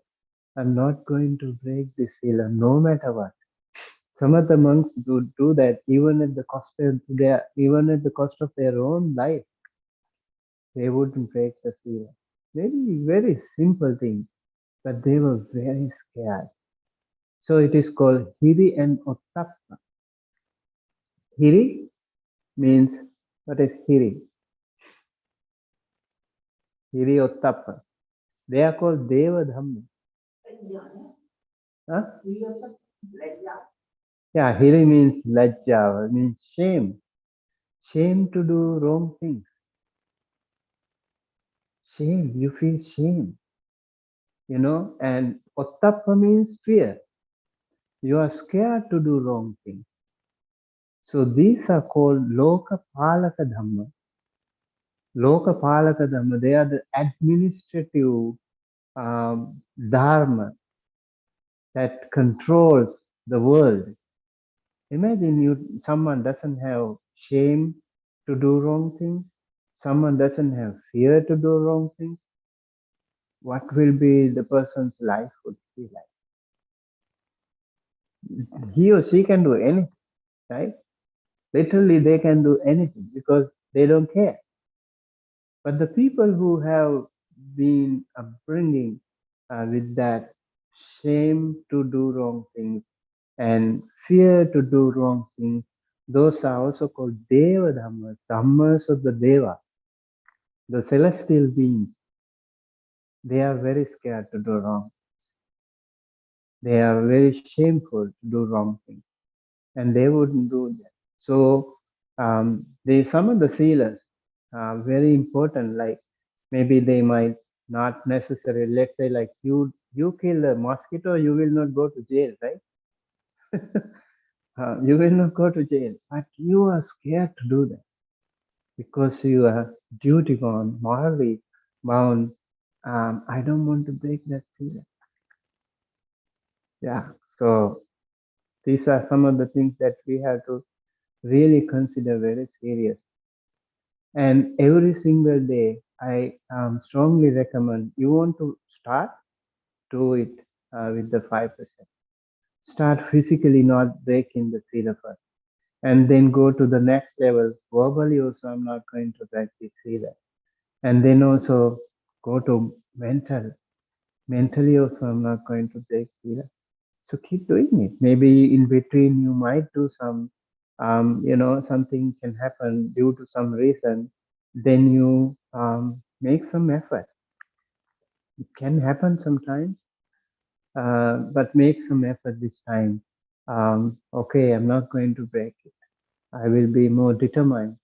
I'm not going to break this sila no matter what. Some of the monks do that even at the cost of their own life. They wouldn't break the sila. Maybe very simple thing, but they were very scared. So it is called Hiri and Ottappa. Hiri means, what is Hiri? Hiri Ottappa. They are called Deva Dhamma. Huh? Yeah, Hiri means lajja, means shame. Shame to do wrong things. Shame, you feel shame, and Ottappa means fear. You are scared to do wrong things. So these are called Lokapalaka Dhamma. Lokapalaka Dhamma, they are the administrative dharma that controls the world. Imagine someone doesn't have shame to do wrong things. Someone doesn't have fear to do wrong things. What will be the person's life would be like? He or she can do anything, right? Literally, they can do anything because they don't care. But the people who have been upbringing with that shame to do wrong things and fear to do wrong things, those are also called Deva Dhammas, Dhammas of the Deva, the celestial beings. They are very scared to do wrong. They are very shameful to do wrong things, and they wouldn't do that. So, some of the sealers are very important. Like maybe they might not necessarily. Let's say, like you kill a mosquito, you will not go to jail, right? You will not go to jail, but you are scared to do that because you are duty bound, morally bound. I don't want to break that seal. Yeah. So these are some of the things that we have to really consider very serious. And every single day, I strongly recommend you want to start, do it with the 5%. Start physically not breaking the sila first. And then go to the next level. Verbally also, I'm not going to break the sila. And then also go to mental. Mentally also, I'm not going to break sila. So keep doing it. Maybe in between you might do something can happen due to some reason. Then you make some effort. It can happen sometimes, but make some effort this time. Okay, I'm not going to break it. I will be more determined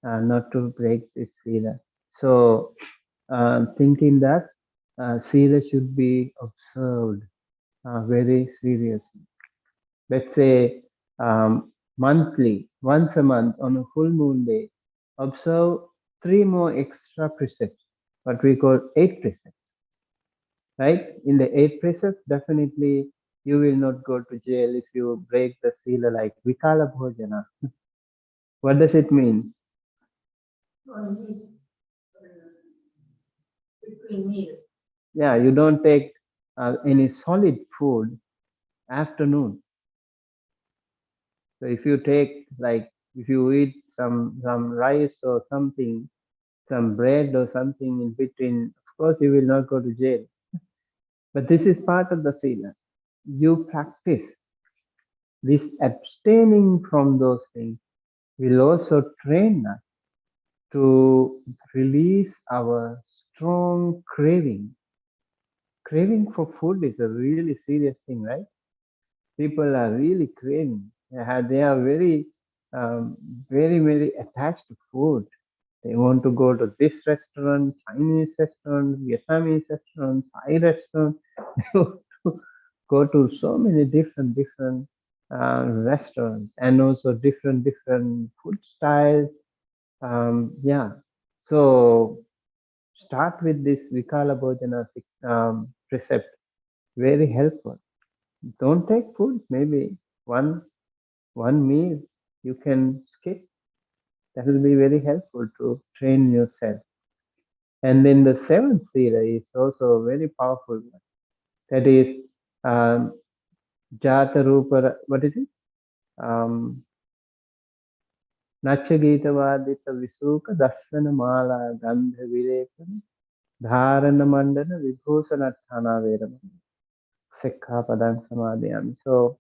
not to break this sila. So thinking that sila should be observed very seriously. Let's say monthly, once a month on a full moon day, observe 3 more extra precepts, what we call 8 precepts, right? In the 8 precepts, definitely you will not go to jail if you break the sila like Vikala Bhojana. What does it mean? Yeah, you don't take any solid food afternoon. So if you take if you eat some rice or something, some bread or something in between, of course you will not go to jail. But this is part of the sila. You practice this abstaining from those things will also train us to release our strong craving. Craving for food is a really serious thing, right? People are really craving. They are very, very attached to food. They want to go to this restaurant, Chinese restaurant, Vietnamese restaurant, Thai restaurant. They want to go to so many different restaurants and also different food styles. Yeah. So start with this Vikala Bhojana precept. Very helpful. Don't take food. Maybe one meal you can skip. That will be very helpful to train yourself. And then the seventh sila is also a very powerful one. That is um, Jata Rupa. What is it? Um, Nacha Gita Vadita Visuka Dasvana Mala Gandha Virekana Dharana Mandana Vibhusanathana Vedamana Sekha Padang Samadhyami. So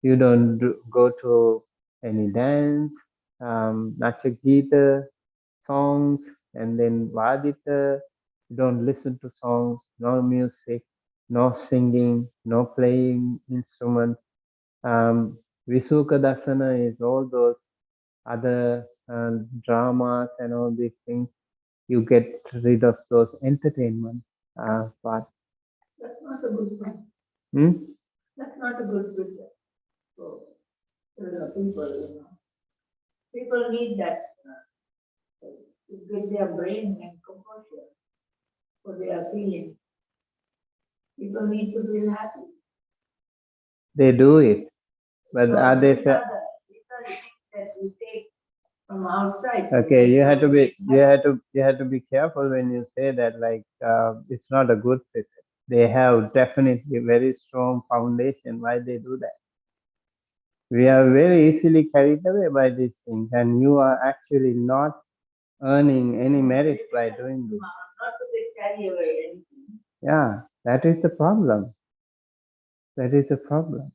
you don't go to any dance, Nacha Gita songs, and then Vadita. You don't listen to songs, no music, no singing, no playing instruments. Visuka Dasana is all those other dramas and all these things. You get rid of those entertainment part. That's not a good thing. Hmm? That's not a good thing for people. People need that to get their brain and composure for their feelings. People need to feel happy. They do it, but so are they? These are the things that we take from outside. Okay, you have to be careful when you say that. Like, it's not a good thing. They have definitely very strong foundation. Why they do that? We are very easily carried away by these things, and you are actually not earning any merit by doing this. Not to get carried away anything. Yeah, that is the problem. That is the problem.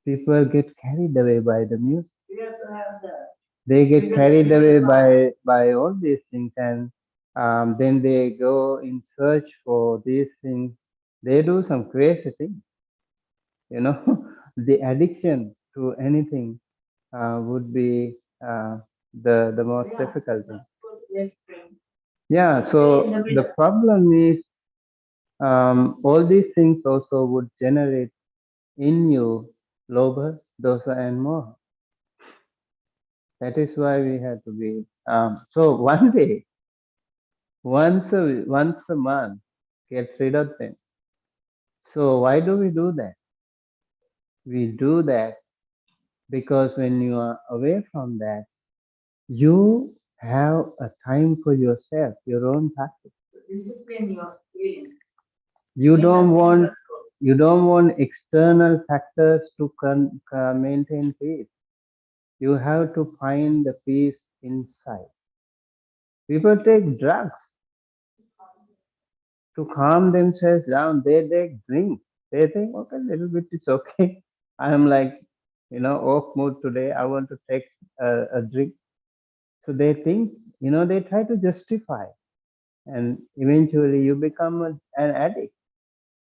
People get carried away by the music. We have to have they get carried away by all these things, and then they go in search for these things. They do some crazy things. You know, the addiction to anything would be the most difficult thing. Yeah. So the problem is all these things also would generate in you lobha, dosa, and moha. That is why we have to be. So one day, once a month, get rid of them. So why do we do that? We do that because when you are away from that, you have a time for yourself, your own practice. Discipline your feelings. You don't want external factors to maintain peace. You have to find the peace inside. People take drugs to calm themselves down. They take drinks. They think, okay, a little bit is okay. I am like, off mood today. I want to take a drink. So they think, they try to justify, and eventually you become an addict.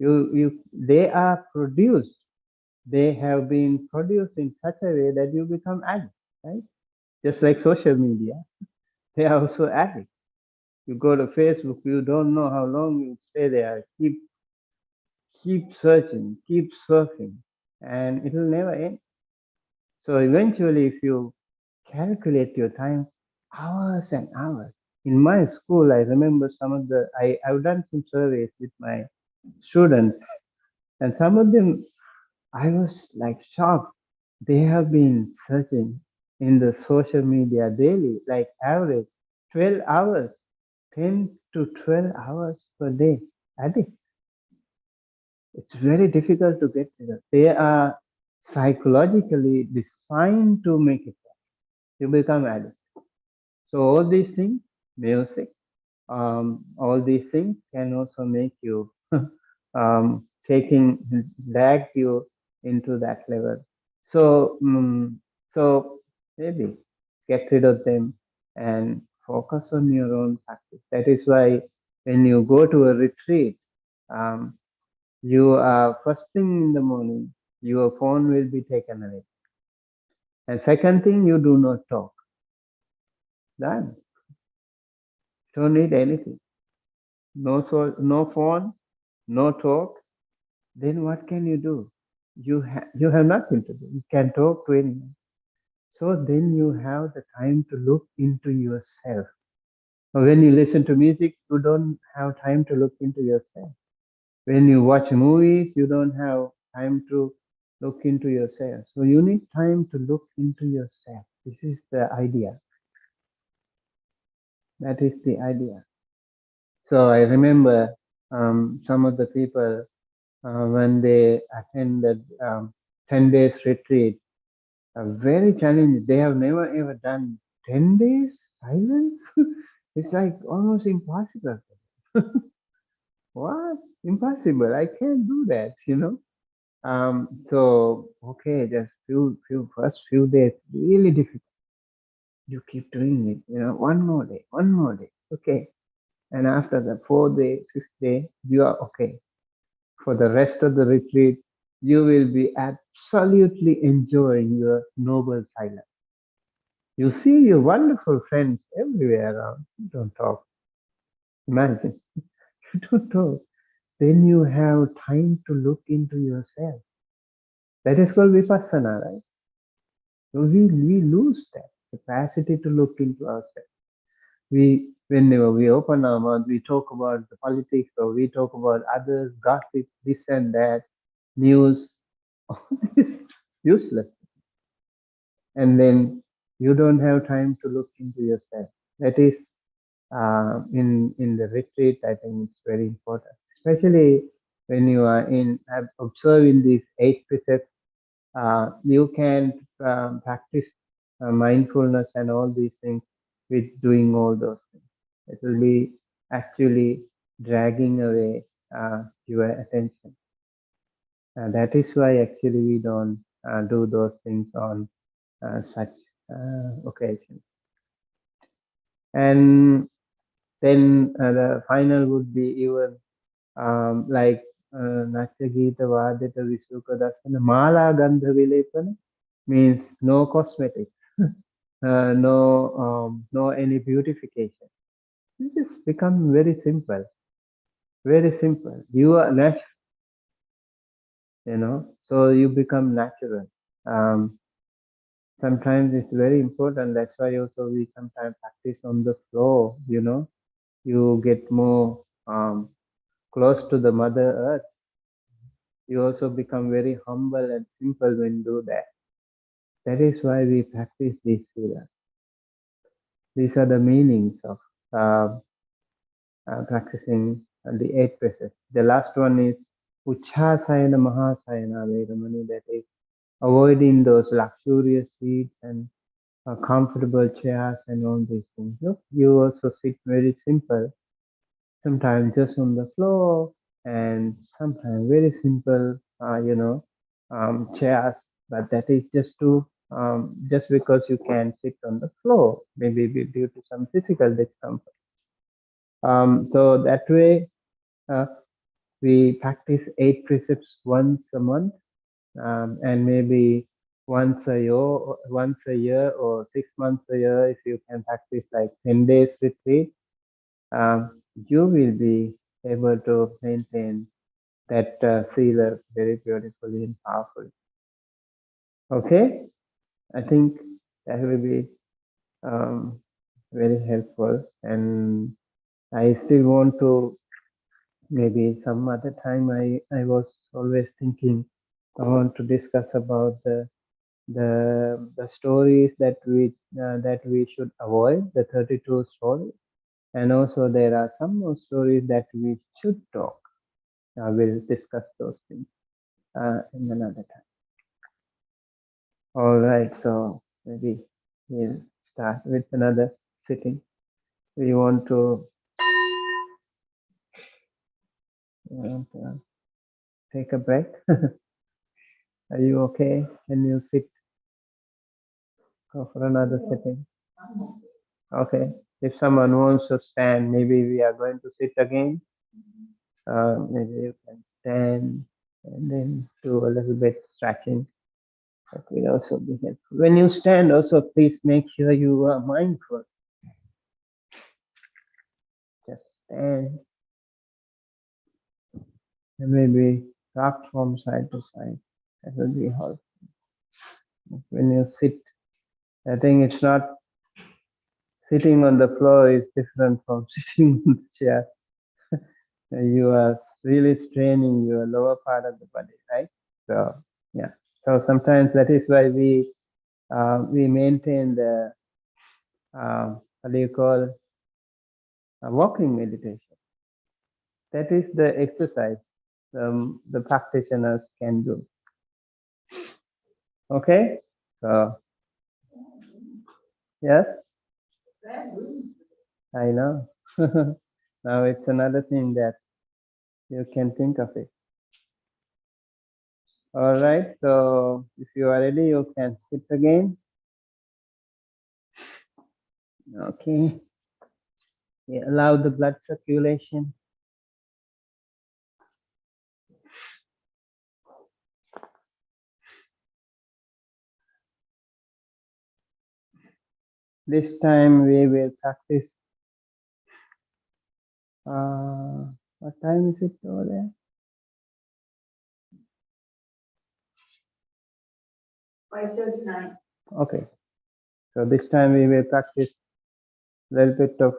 They are produced. They have been produced in such a way that you become addict, right? Just like social media, they are also addicts. You go to Facebook, you don't know how long you stay there. Keep searching, keep surfing, and it will never end. So eventually, if you calculate your time, hours and hours. In my school, I remember I've done some surveys with my students, and some of them, I was like shocked. They have been searching in the social media daily, like average 12 hours, 10 to 12 hours per day. Addict. It's very difficult to get rid of. They are psychologically designed to make it. You become addict. So all these things, music, all these things can also make you taking drag you into that level. So so maybe get rid of them and focus on your own practice. That is why when you go to a retreat, um, you are first thing in the morning, your phone will be taken away. And second thing, you do not talk. Done. Don't need anything. No phone, no talk. Then what can you do? You have nothing to do. You can talk to anyone. So then you have the time to look into yourself. When you listen to music, you don't have time to look into yourself. When you watch movies, you don't have time to look into yourself. So you need time to look into yourself. This is the idea. That is the idea. So I remember some of the people when they attended 10 days retreat very challenging. They have never ever done 10 days silence. It's like almost impossible. What? Impossible. I can't do that, you know. So okay, just first few days, really difficult. You keep doing it, you know, one more day. Okay. And after the fourth day, fifth day, you are okay. For the rest of the retreat, you will be absolutely enjoying your noble silence. You see your wonderful friends everywhere around. You don't talk. Imagine. You don't talk. Then you have time to look into yourself. That is called vipassana, right? So we lose that capacity to look into ourselves. Whenever we open our mouth, we talk about the politics or we talk about others, gossip, this and that, news. All this is useless. And then you don't have time to look into yourself. That is in the retreat. I think it's very important, especially when you are in observing these 8 precepts. You can practice mindfulness and all these things with doing all those things. It will be actually dragging away your attention. That is why actually we don't do those things on such occasions. And then the final would be even like Natya Gita Vadita Visuka Dasana Mala Gandha Vilepana means no cosmetics, no any beautification. You just become very simple, very simple. You are natural, you know, so you become natural. Um, Sometimes it's very important. That's why also we sometimes practice on the floor, you know, you get more close to the Mother Earth. You also become very humble and simple when you do that. That is why we practice these vilas. These are the meanings of uh, practicing the 8 precepts. The last one is Uchasayana Mahasayana Vedamani, that is avoiding those luxurious seats and comfortable chairs and all these things. You also sit very simple, sometimes just on the floor, and sometimes very simple, chairs. But that is just because you can sit on the floor, maybe due to some physical discomfort. So that way, uh, we practice 8 precepts once a month, and maybe once a year or 6 months a year. If you can practice like 10 days retreat, you will be able to maintain that sila very beautifully and powerfully. Okay, I think that will be um, very helpful, and I still want to maybe some other time. I was always thinking I want to discuss about the stories that we should avoid, the 32 stories, and also there are some more stories that we should talk. We'll discuss those things in another time. All right, so maybe we'll start with another sitting. We want to take a break. Are you okay? Can you sit? Go for another sitting. Okay. If someone wants to stand, maybe we are going to sit again. Maybe you can stand and then do a little bit stretching. That will also be helpful. When you stand, also please make sure you are mindful. Just stand and maybe rock from side to side. That will be helpful. When you sit, I think it's not sitting on the floor is different from sitting on the chair. You are really straining your lower part of the body, right? So yeah. So sometimes that is why we maintain the what do you call walking meditation. That is the exercise the practitioners can do. Okay. So, yes, I know. Now it's another thing that you can think of it. All right. So if you are ready, you can sit again. Okay. We allow the blood circulation. This time we will practice. What time is it over there? 5:39. Okay. So this time we will practice a little bit of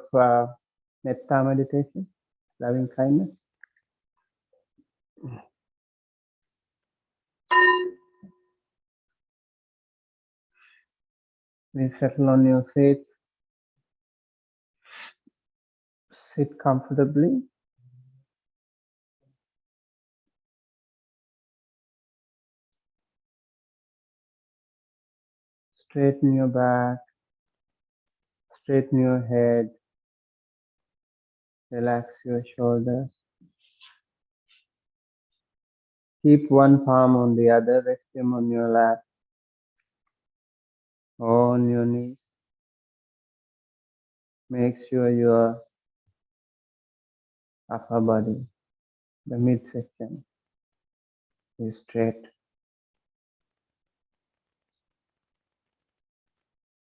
metta meditation, loving kindness. Please settle on your seats. Sit comfortably. Straighten your back. Straighten your head. Relax your shoulders. Keep one palm on the other. Rest them on your lap or on your knee. Make sure your upper body, the midsection, is straight.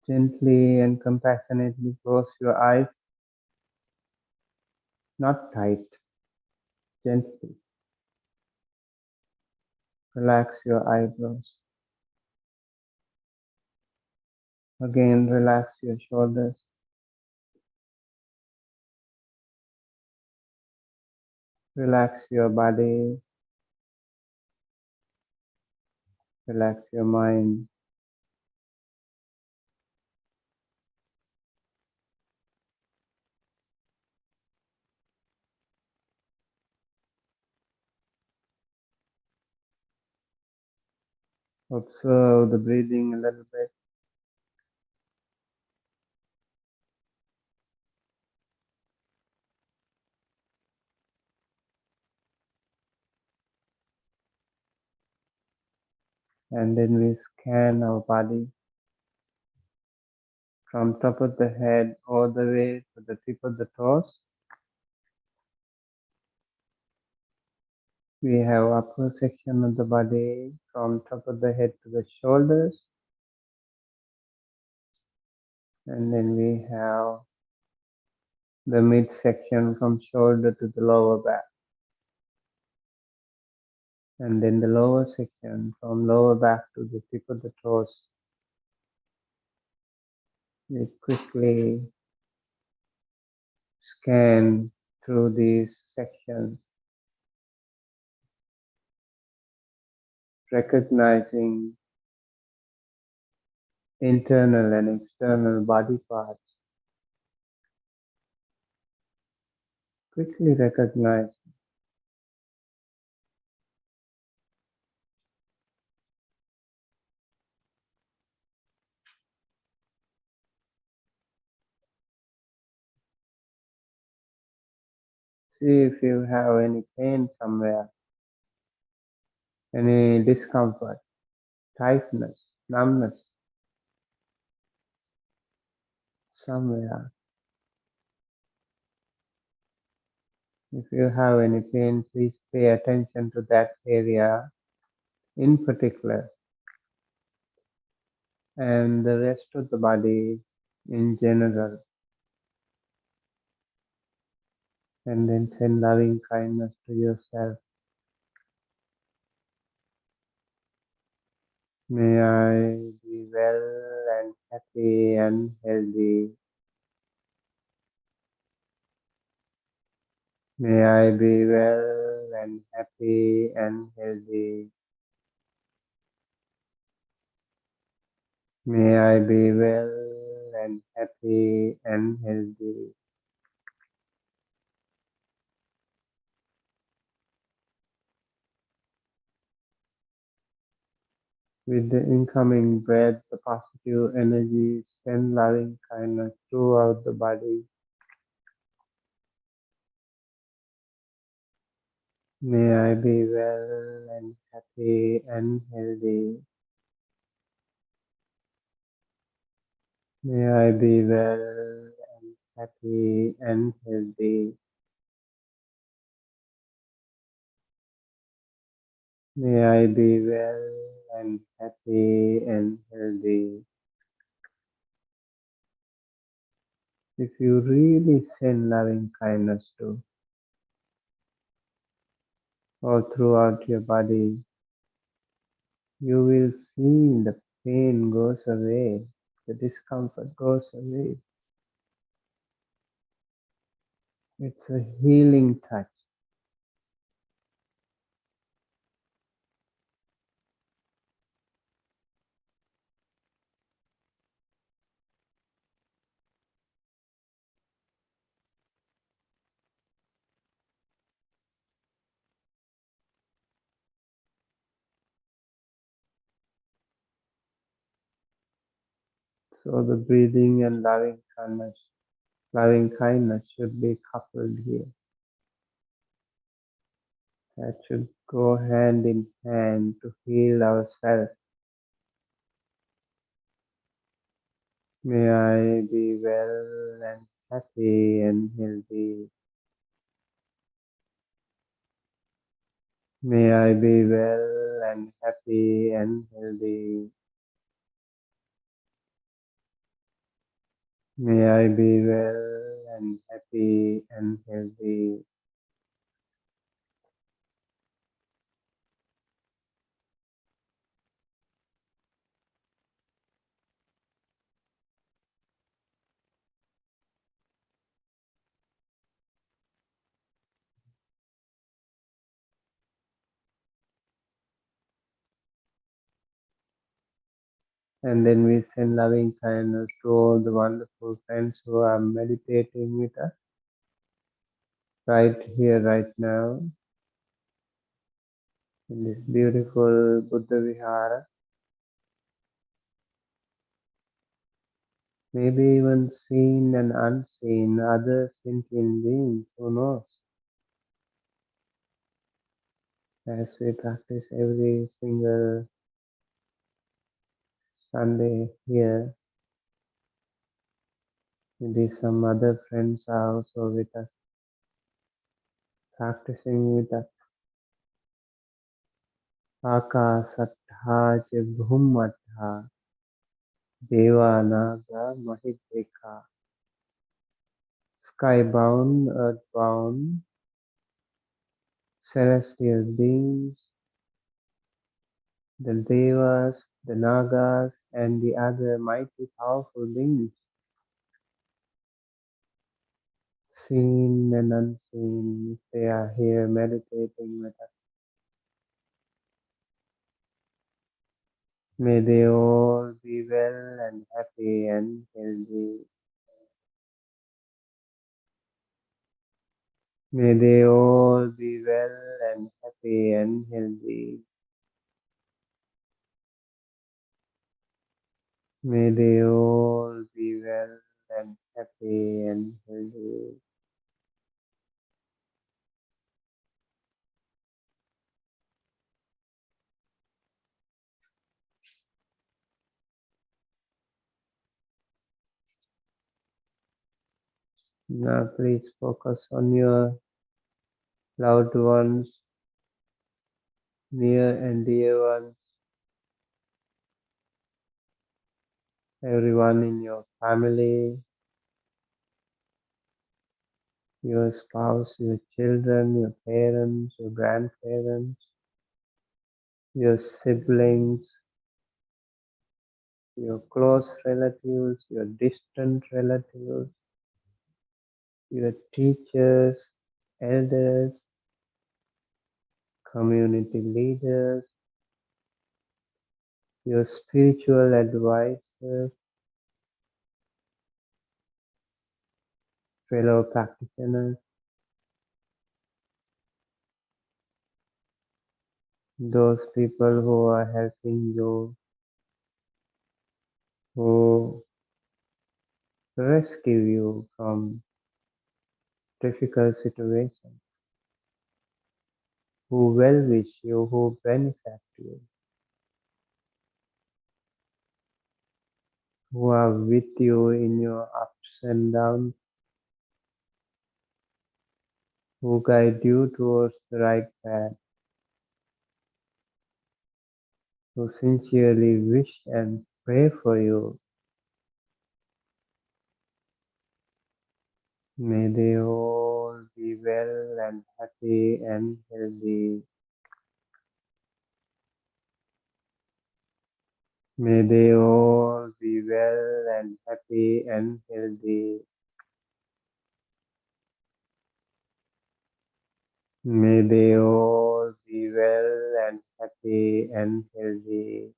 Gently and compassionately close your eyes, not tight, gently. Relax your eyebrows. Again, relax your shoulders. Relax your body. Relax your mind. Observe the breathing a little bit. And then we scan our body from top of the head all the way to the tip of the toes. We have upper section of the body from top of the head to the shoulders. And then we have the midsection from shoulder to the lower back. And then the lower section from lower back to the tip of the toes. We quickly scan through these sections, recognizing internal and external body parts. Quickly recognize. See if you have any pain somewhere, any discomfort, tightness, numbness somewhere. If you have any pain, please pay attention to that area in particular and the rest of the body in general. And then send loving kindness to yourself. May I be well and happy and healthy. May I be well and happy and healthy. May I be well and happy and healthy. With the incoming breath, the positive energy send loving kindness throughout the body. May I be well and happy and healthy. May I be well and happy and healthy. May I be well and happy and healthy. If you really send loving kindness to all throughout your body, you will feel the pain goes away, the discomfort goes away. It's a healing touch. So the breathing and loving kindness should be coupled here. That should go hand in hand to heal ourselves. May I be well and happy and healthy. May I be well and happy and healthy. May I be well and happy and healthy. And then we send loving kindness to all the wonderful friends who are meditating with us right here, right now, in this beautiful Buddha Vihara. Maybe even seen and unseen, other sentient beings, who knows? As we practice every single Sunday here, maybe some other friends are also with us, practicing with us. Akasattha cha bhummatha devanaga mahideka. Skybound, earthbound, celestial beings, the devas, the nagas, and the other mighty powerful beings, seen and unseen, they are here meditating with us. May they all be well and happy and healthy. May they all be well and happy and healthy. May they all be well and happy and healthy. Now please focus on your loved ones, near and dear ones, everyone in your family, your spouse, your children, your parents, your grandparents, your siblings, your close relatives, your distant relatives, your teachers, elders, community leaders, your spiritual advisors, fellow practitioners, those people who are helping you, who rescue you from difficult situations, who well wish you, who benefit you, who are with you in your ups and downs, who guide you towards the right path, who sincerely wish and pray for you. May they all be well and happy and healthy. May they all be well and happy and healthy. May they all be well and happy and healthy.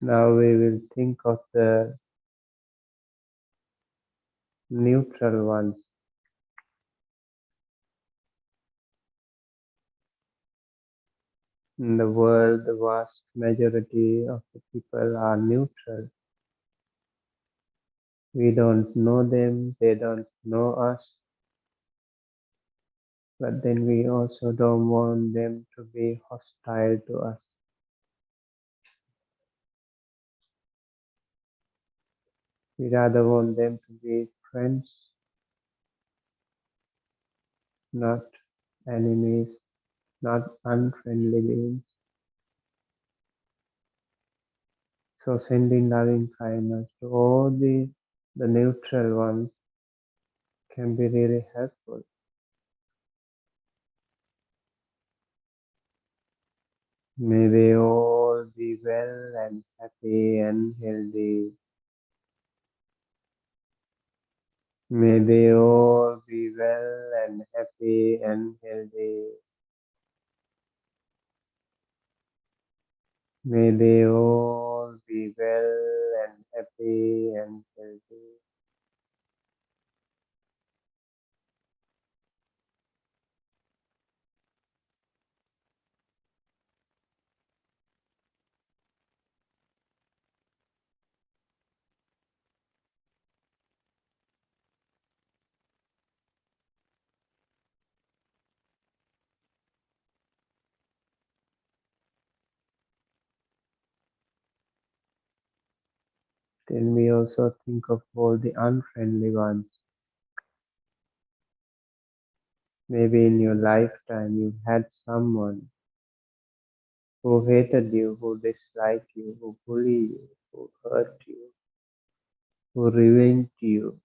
Now we will think of the neutral ones. In the world, the vast majority of the people are neutral. We don't know them, they don't know us, but then we also don't want them to be hostile to us. We rather want them to be friends, not enemies, not unfriendly beings. So sending loving kindness to all the neutral ones can be really helpful. May they all be well and happy and healthy. May they all be well and happy and healthy. May they all be well and happy and healthy. Then we also think of all the unfriendly ones. Maybe in your lifetime you had someone who hated you, who disliked you, who bullied you, who hurt you, who revenged you,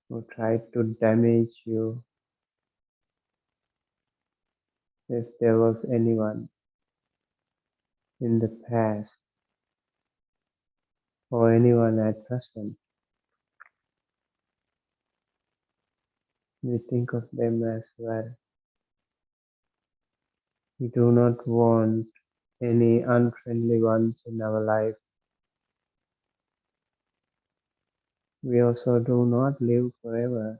who tried to damage you. If there was anyone in the past or anyone at present, we think of them as well. We do not want any unfriendly ones in our life. We also do not live forever.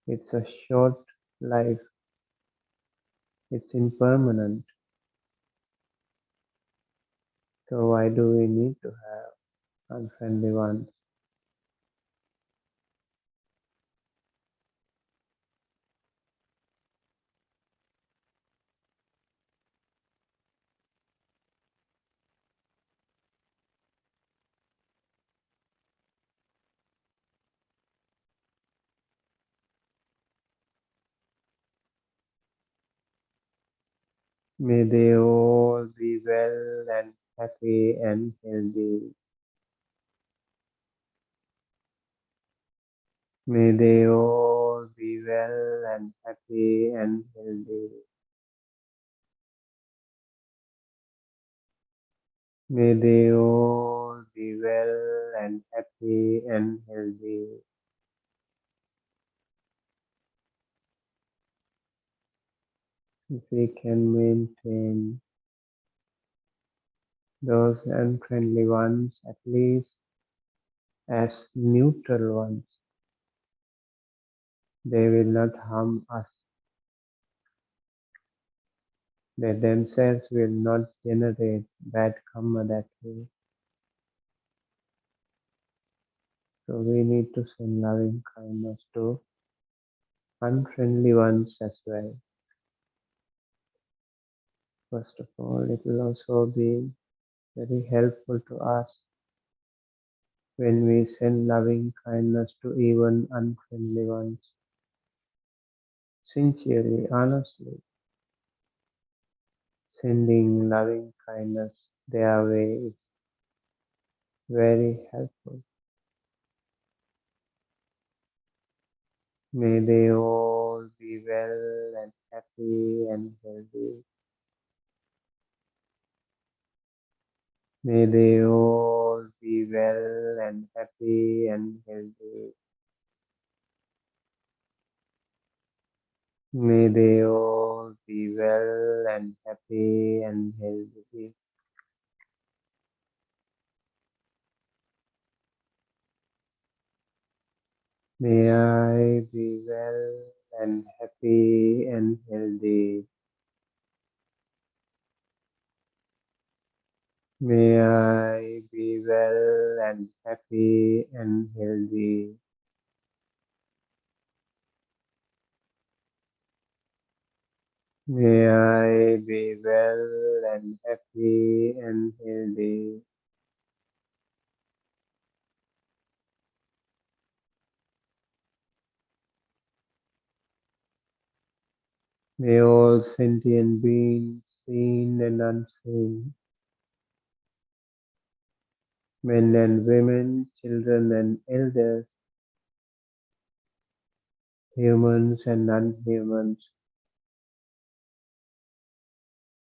It's a short life. It's impermanent. So why do we need to have unfriendly ones? May they all be well and happy and healthy. May they all be well and happy and healthy. May they all be well and happy and healthy. If we can maintain those unfriendly ones at least as neutral ones, they will not harm us. They themselves will not generate bad karma that way. So we need to send loving kindness to unfriendly ones as well. First of all, it will also be very helpful to us when we send loving kindness to even unfriendly ones. Sincerely, honestly, sending loving kindness their way is very helpful. May they all be well and happy and healthy. May they all be well and happy and healthy. May they all be well and happy and healthy. May I be well and happy and healthy. May I be well and happy and healthy. May I be well and happy and healthy. May all sentient beings, seen and unseen, men and women, children and elders, humans and non-humans,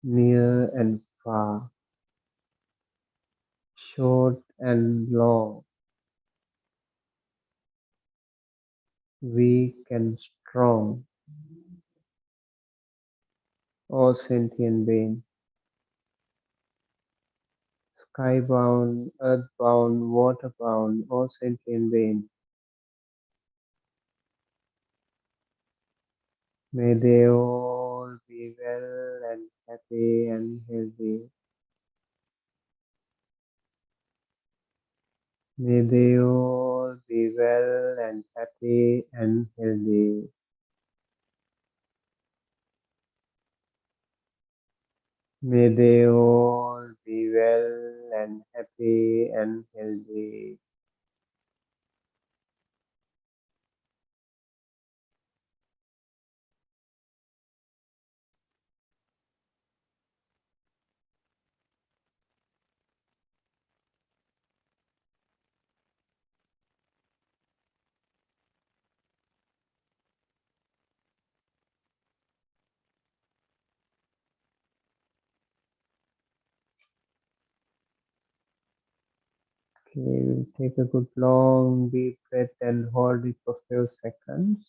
near and far, short and long, weak and strong, all sentient beings, skybound, earthbound, waterbound, all sentient beings, may they all be well and happy and healthy. May they all be well and happy and healthy. May they all be well and happy and healthy. Okay, we'll take a good long deep breath and hold it for a few seconds.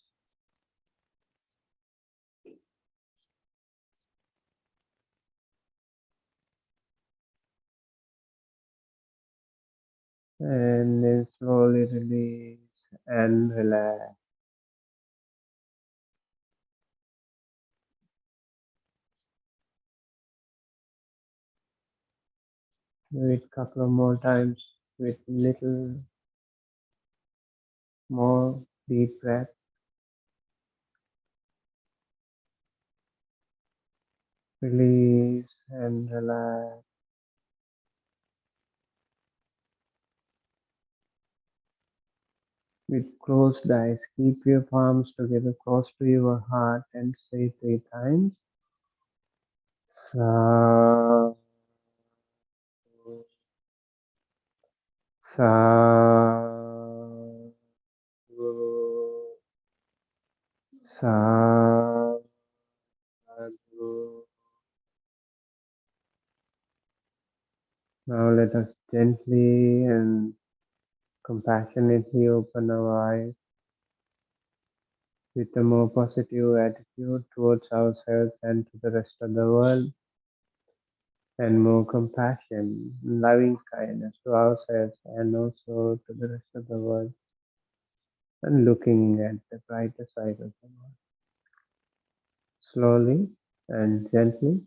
And then slowly release and relax. Do it a couple of more times with little more deep breath. Release and relax. With closed eyes, keep your palms together close to your heart and say 3 times. Sa, sa, sa, let us gently and compassionately open our eyes with a more positive attitude towards ourselves and to the rest of the world, and more compassion, loving kindness to ourselves and also to the rest of the world, and looking at the brighter side of the world. Slowly and gently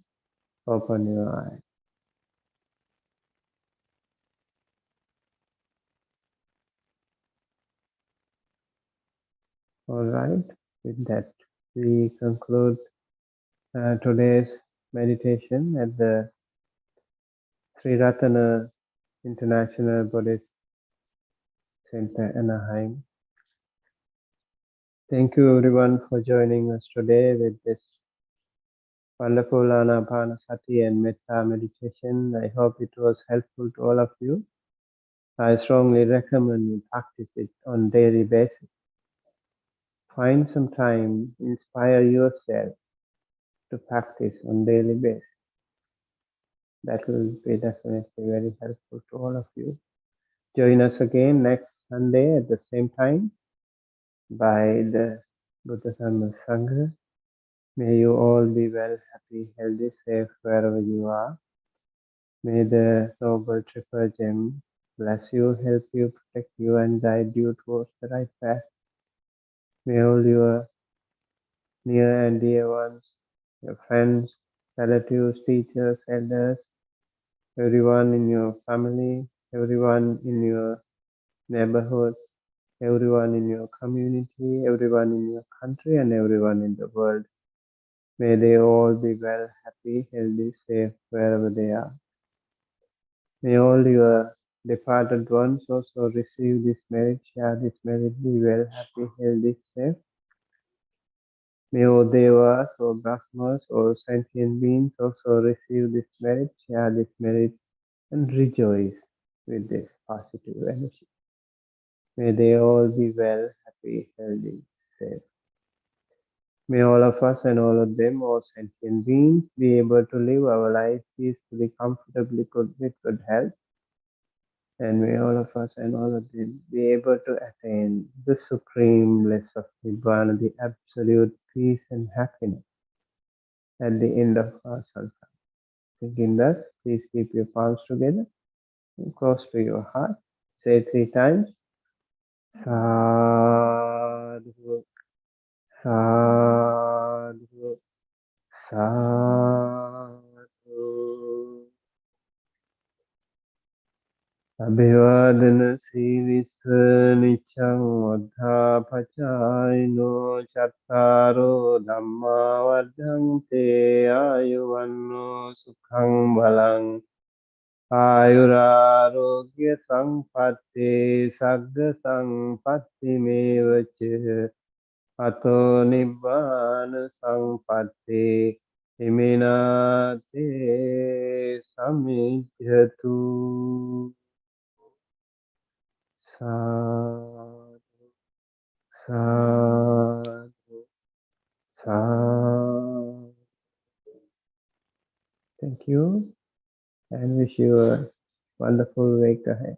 open your eyes. All right, with that, we conclude today's meditation at the Sri Ratana International Buddhist Center, Anaheim. Thank you everyone for joining us today with this wonderful Anapanasati and Metta meditation. I hope it was helpful to all of you. I strongly recommend you practice it on daily basis. Find some time, inspire yourself to practice on daily basis. That will be definitely very helpful to all of you. Join us again next Sunday at the same time by the Buddha Dhamma Sangha. May you all be well, happy, healthy, safe wherever you are. May the Noble Triple Gem bless you, help you, protect you, and guide you towards the right path. May all your near and dear ones, your friends, relatives, teachers, elders, everyone in your family, everyone in your neighborhood, everyone in your community, everyone in your country, and everyone in the world. May they all be well, happy, healthy, safe wherever they are. May all your departed ones also receive this merit, share this merit, be well, happy, healthy, safe. May all devas or brahmas or sentient beings also receive this merit, share this merit, and rejoice with this positive energy. May they all be well, happy, healthy, safe. May all of us and all of them, all sentient beings, be able to live our life peacefully, comfortably, with good health. And may all of us and all of them be able to attain the supreme bliss of Nibbana, the absolute peace and happiness at the end of our samsara. Thinking thus, please keep your palms together and close to your heart. Say 3 times. Sadhu, sadhu, sadhu. Abhivadana Sivisa Nichang Vadhapachayino Chattaro Dhamma Vadhante Ayuvanno Sukhang Balang Ayurarogya Sampatti Sagga Sampatti Mevacha Ato Nibbana Sampatti Iminate Samijjatu. Sadhu, sadhu, sadhu. Thank you and wish you a wonderful week ahead.